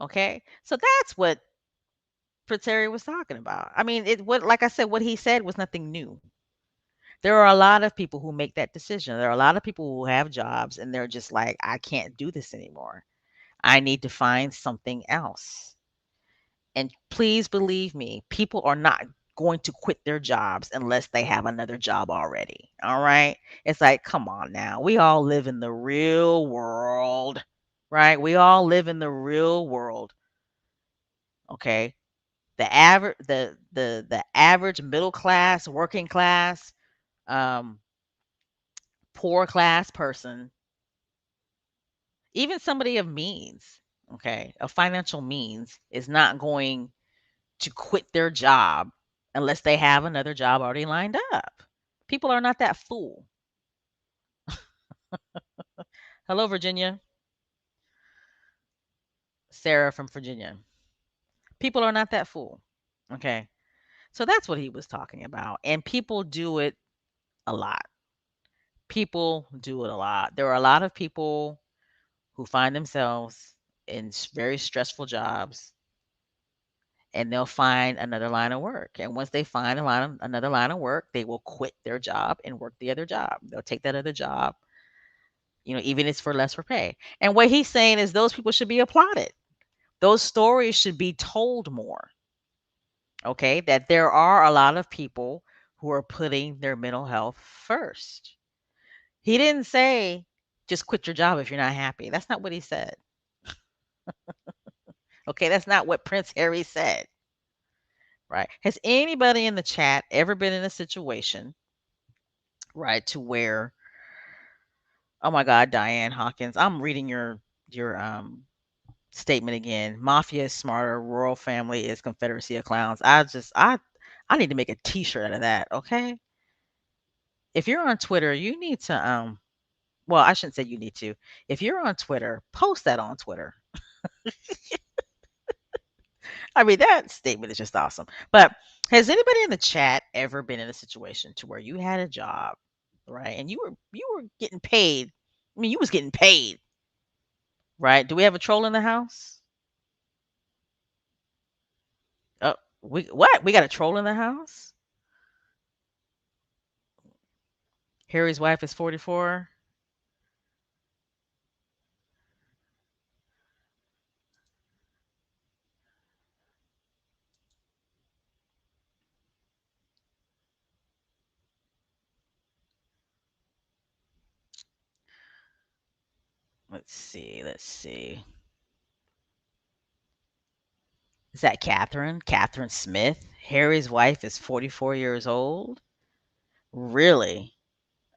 Speaker 2: Okay. So that's what Prince Harry was talking about. I mean, like I said, what he said was nothing new. There are a lot of people who make that decision. There are a lot of people who have jobs and they're just like, I can't do this anymore. I need to find something else. And please believe me, people are not going to quit their jobs unless they have another job already. All right. It's like, come on now. We all live in the real world, right? We all live in the real world. Okay. The average middle class, working class, um, poor class person, even somebody of means, okay, of financial means, is not going to quit their job unless they have another job already lined up. People are not that fool. Hello, Virginia. Sarah from Virginia. People are not that fool. Okay. So that's what he was talking about. And people do it a lot. People do it a lot. There are a lot of people who find themselves in very stressful jobs and they'll find another line of work. And once they find another line of work, they will quit their job and work the other job. They'll take that other job, even if it's for lesser pay. And what he's saying is those people should be applauded. Those stories should be told more. Okay. That there are a lot of people who are putting their mental health first. He didn't say just quit your job if you're not happy. That's not what he said. Okay. That's not what Prince Harry said. Right. Has anybody in the chat ever been in a situation, right, to where, oh my God, Diane Hawkins, I'm reading your statement again. Mafia is smarter, royal family is confederacy of clowns. I need to make a t-shirt out of that, okay? If you're on Twitter, you need to well, I shouldn't say you need to. If you're on Twitter, post that on Twitter. I mean, that statement is just awesome. But has anybody in the chat ever been in a situation to where you had a job, right? And you were getting paid. I mean, you was getting paid, right? Do we have a troll in the house? Oh, we what? We got a troll in the house? Harry's wife is 44. Let's see. Let's see. Is that Catherine? Catherine Smith? Harry's wife is 44 years old? Really?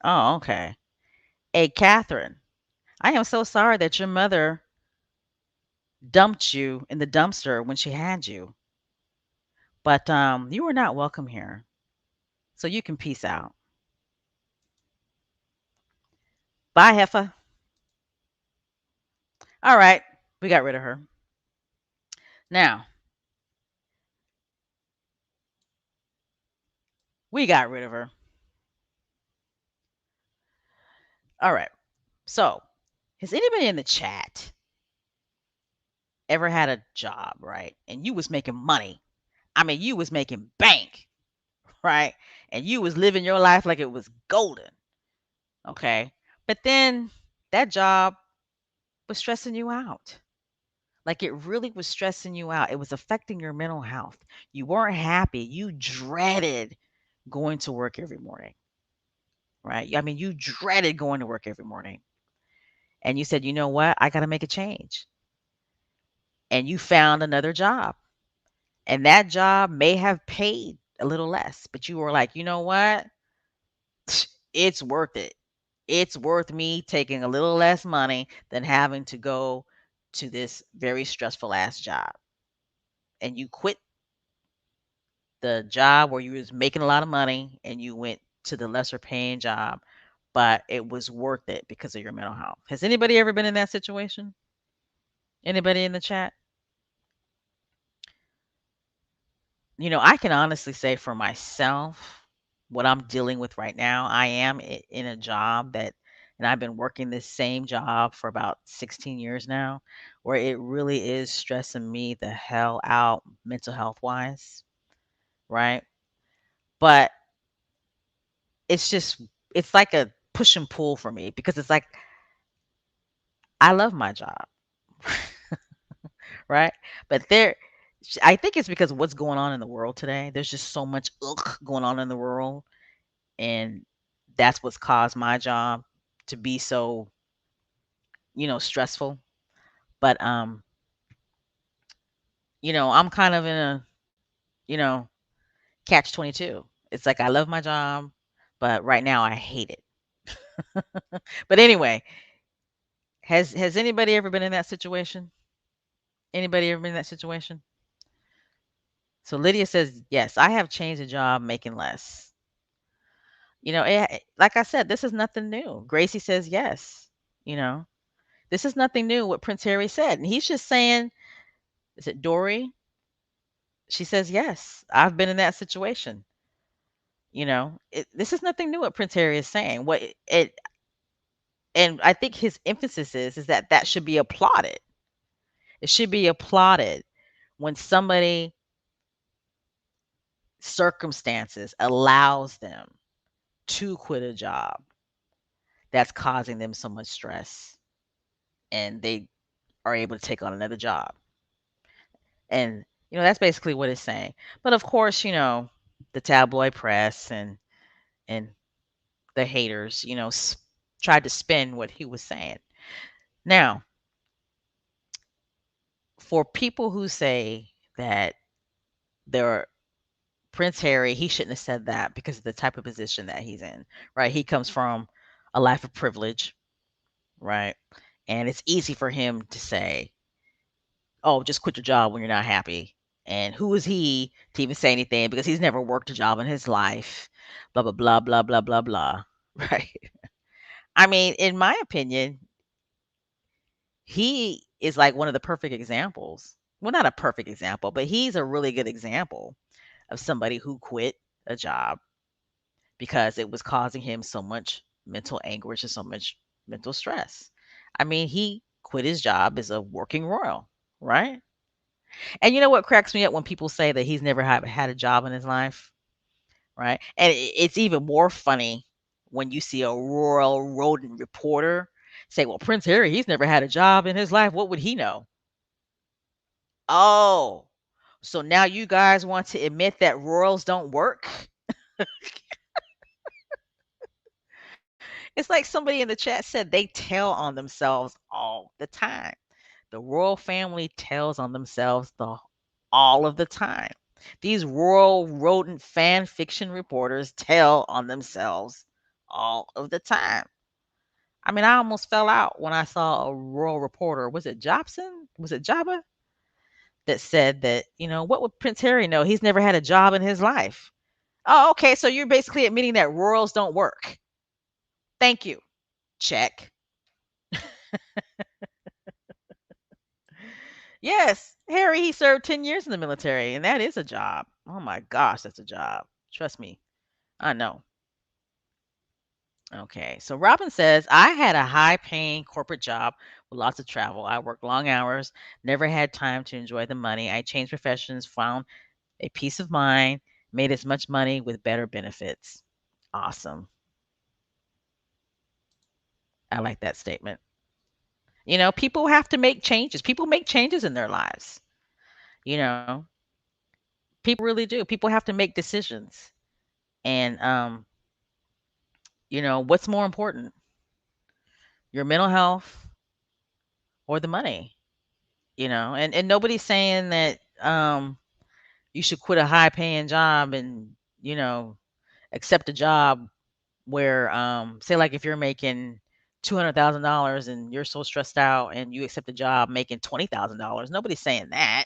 Speaker 2: Oh, okay. Hey, Catherine, I am so sorry that your mother dumped you in the dumpster when she had you, but you are not welcome here. So you can peace out. Bye, Heffa. All right, we got rid of her. Now, we got rid of her. All right. So, has anybody in the chat ever had a job, right? And you was making money. I mean, you was making bank, right? And you was living your life like it was golden, okay? But then that job was stressing you out. Like it really was stressing you out. It was affecting your mental health. You weren't happy. You dreaded going to work every morning, right? I mean, you dreaded going to work every morning. And you said, you know what? I got to make a change. And you found another job. And that job may have paid a little less, but you were like, you know what? It's worth it. It's worth me taking a little less money than having to go to this very stressful ass job. And you quit the job where you was making a lot of money and you went to the lesser paying job, but it was worth it because of your mental health. Has anybody ever been in that situation? Anybody in the chat? I can honestly say for myself, what I'm dealing with right now, I am in a job and I've been working this same job for about 16 years now, where it really is stressing me the hell out mental health wise, right? But it's just, it's like a push and pull for me because it's like, I love my job, right? But I think it's because of what's going on in the world today. There's just so much going on in the world, and that's what's caused my job to be so, stressful. But I'm kind of in a, you know, catch 22. It's like I love my job, but right now I hate it. But anyway, has anybody ever been in that situation? Anybody ever been in that situation? So Lydia says, "Yes, I have changed a job making less." Like I said, this is nothing new. Gracie says, "Yes." You know, this is nothing new what Prince Harry said. And he's just saying, is it Dory? She says, "Yes, I've been in that situation." This is nothing new what Prince Harry is saying. And I think his emphasis is that that should be applauded. It should be applauded when somebody circumstances allows them to quit a job that's causing them so much stress and they are able to take on another job. And that's basically what it's saying. But of course, the tabloid press and the haters, tried to spin what he was saying. Now, for people who say that there Prince Harry, he shouldn't have said that because of the type of position that he's in, right? He comes from a life of privilege, right? And it's easy for him to say, "Oh, just quit your job when you're not happy." And who is he to even say anything because he's never worked a job in his life, blah blah blah blah blah blah blah, right? I mean, in my opinion, he is like one of the perfect examples. Well, not a perfect example, but he's a really good example of somebody who quit a job because it was causing him so much mental anguish and so much mental stress. I mean, he quit his job as a working royal, right? And you know what cracks me up when people say that he's never had a job in his life, right? And it's even more funny when you see a royal rodent reporter say, "Well, Prince Harry, he's never had a job in his life. What would he know?" Oh, so now you guys want to admit that royals don't work? It's like somebody in the chat said they tell on themselves all the time. The royal family tells on themselves all of the time. These royal rodent fan fiction reporters tell on themselves all of the time. I mean, I almost fell out when I saw a royal reporter. Was it Jobson? Was it Jabba? That said that, what would Prince Harry know? He's never had a job in his life. Oh, okay. So you're basically admitting that royals don't work. Thank you. Check. Yes, Harry, he served 10 years in the military, and that is a job. Oh my gosh, that's a job. Trust me. I know. Okay. So Robin says, I had a high paying corporate job with lots of travel. I worked long hours, never had time to enjoy the money. I changed professions, found a peace of mind, made as much money with better benefits. Awesome. I like that statement. People have to make changes. People make changes in their lives. You know, people really do. People have to make decisions. And, what's more important, your mental health or the money? And nobody's saying that you should quit a high paying job and, you know, accept a job where, say, like if you're making $200,000 and you're so stressed out and you accept a job making $20,000. Nobody's saying that.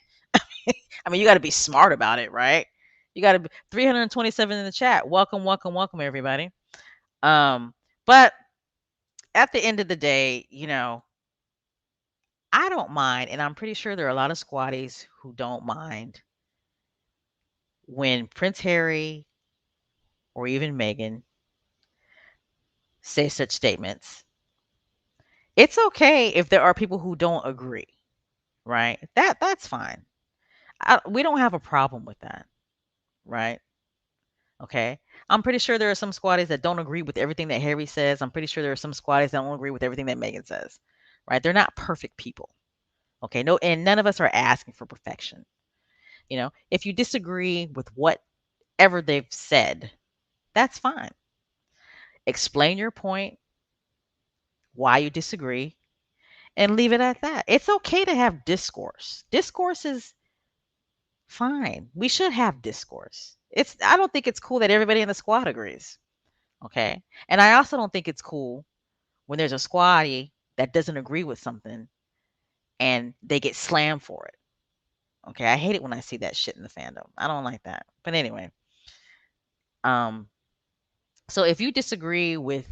Speaker 2: I mean, you got to be smart about it, right? You got to be 327 in the chat. Welcome, welcome, welcome, everybody. But at the end of the day, I don't mind, and I'm pretty sure there are a lot of squatties who don't mind when Prince Harry or even Meghan say such statements. It's okay if there are people who don't agree, right? That's fine. We don't have a problem with that, right? Okay. I'm pretty sure there are some squatties that don't agree with everything that Harry says. I'm pretty sure there are some squatties that don't agree with everything that Meghan says, right? They're not perfect people. Okay. No, and none of us are asking for perfection. If you disagree with whatever they've said, that's fine. Explain your point, why you disagree, and leave it at that. It's okay to have discourse. Discourse is fine. We should have discourse. I don't think it's cool that everybody in the squad agrees. Okay. And I also don't think it's cool when there's a squatty that doesn't agree with something and they get slammed for it. Okay. I hate it when I see that shit in the fandom. I don't like that. But anyway, um, so if you disagree with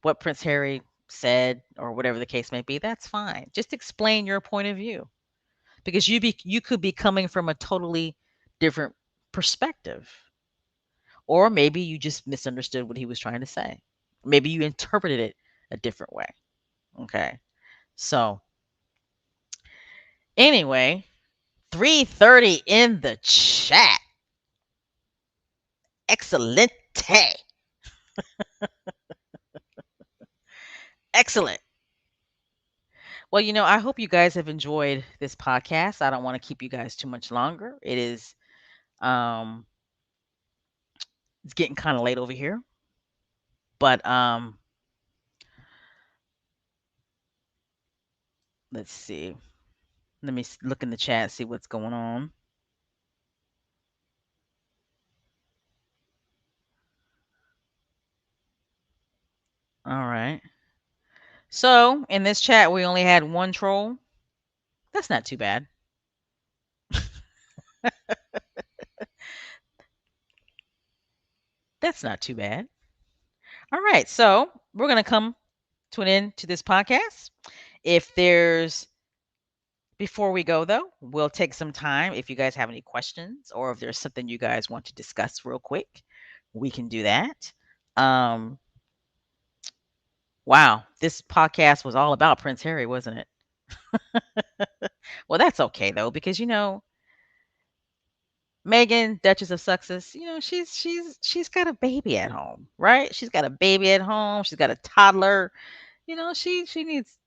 Speaker 2: what Prince Harry said or whatever the case may be, that's fine. Just explain your point of view because you could be coming from a totally different perspective. Or maybe you just misunderstood what he was trying to say. Maybe you interpreted it a different way. Okay. So, anyway, 3:30 in the chat. Excelente. Excellent. Well, I hope you guys have enjoyed this podcast. I don't want to keep you guys too much longer. Um it's getting kind of late over here. But let's see. Let me look in the chat, see what's going on. All right. So, in this chat we only had one troll. That's not too bad. That's not too bad. All right. So, we're going to come to an end to this podcast. If there's Before we go though, we'll take some time. If you guys have any questions or if there's something you guys want to discuss real quick, we can do that. Um, wow, this podcast was all about Prince Harry, wasn't it? Well, that's okay though, because Meghan, Duchess of Sussex, she's got a baby at home, right? She's got a baby at home. She's got a toddler. She needs.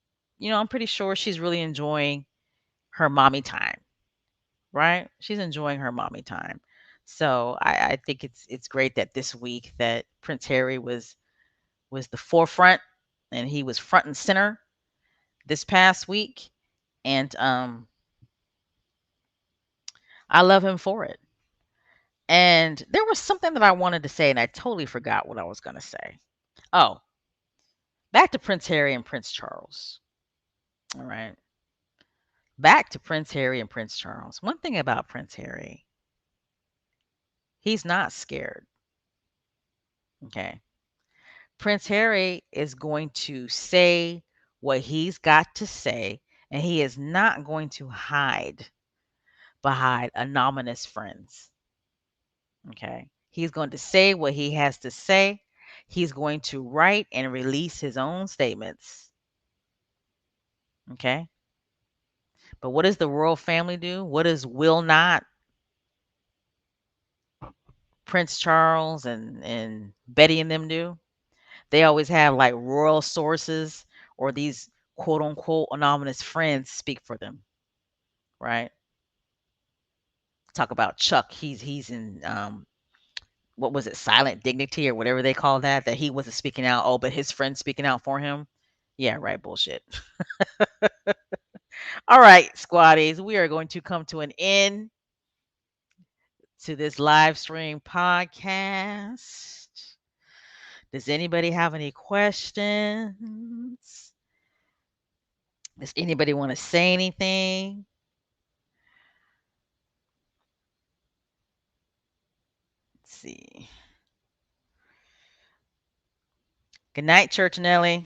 Speaker 2: I'm pretty sure she's really enjoying her mommy time, right? She's enjoying her mommy time. So I think it's great that this week that Prince Harry was was the forefront, and he was front and center this past week, and I love him for it. And there was something that I wanted to say, and I totally forgot what I was going to say. Oh, back to Prince Harry and Prince Charles. All right. Back to Prince Harry and Prince Charles. One thing about Prince Harry, he's not scared. Okay. Prince Harry is going to say what he's got to say, and he is not going to hide behind anonymous friends. Okay. He's going to say what he has to say. He's going to write and release his own statements. Okay. But what does the royal family do? What does Will not, Prince Charles and Betty and them do? They always have like royal sources or these quote unquote anonymous friends speak for them, right? Talk about Chuck. He's in what was it, silent dignity or whatever they call that he wasn't speaking out. Oh, but his friends speaking out for him. Yeah, right, bullshit. All right, squaddies, we are going to come to an end to this live stream podcast. Does anybody have any questions? Does anybody want to say anything? Let's see. Good night, Church Nelly.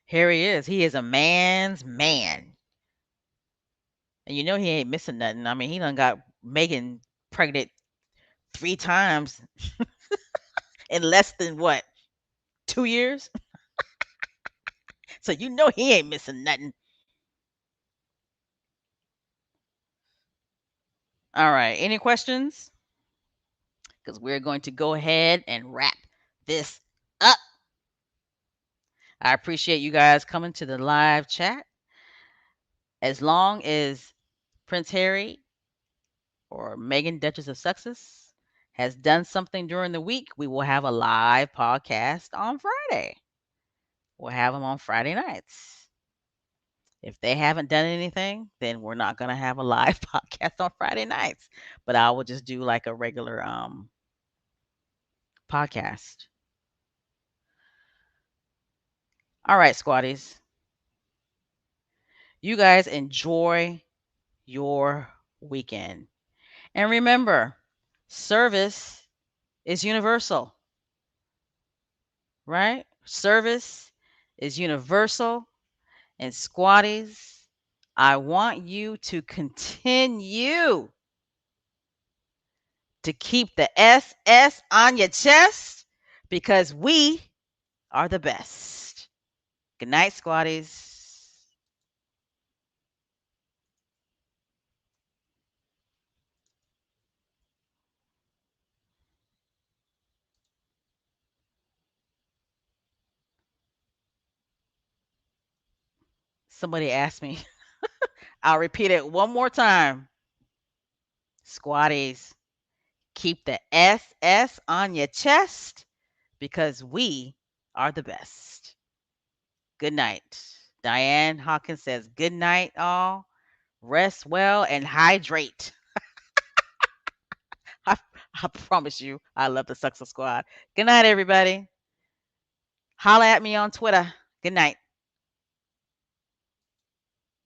Speaker 2: Here he is. He is a man's man. And you know he ain't missing nothing. I mean, he done got Meghan pregnant 3 times in less than what, 2 years? So you know he ain't missing nothing. All right. Any questions? Because we're going to go ahead and wrap this up. I appreciate you guys coming to the live chat. As long as Prince Harry or Meghan, Duchess of Sussex, has done something during the week, we will have a live podcast on Friday. We'll have them on Friday nights. If they haven't done anything, then we're not going to have a live podcast on Friday nights. But I will just do like a regular podcast. All right, squaddies. You guys enjoy your weekend. And remember, service is universal, right? Service is universal. And squatties, I want you to continue to keep the SS on your chest because we are the best. Good night, squatties. Somebody asked me. I'll repeat it one more time. Squatties, keep the SS on your chest because we are the best. Good night. Diane Hawkins says, good night, all. Rest well and hydrate. I, I promise you, I love the Success Squad. Good night, everybody. Holla at me on Twitter. Good night.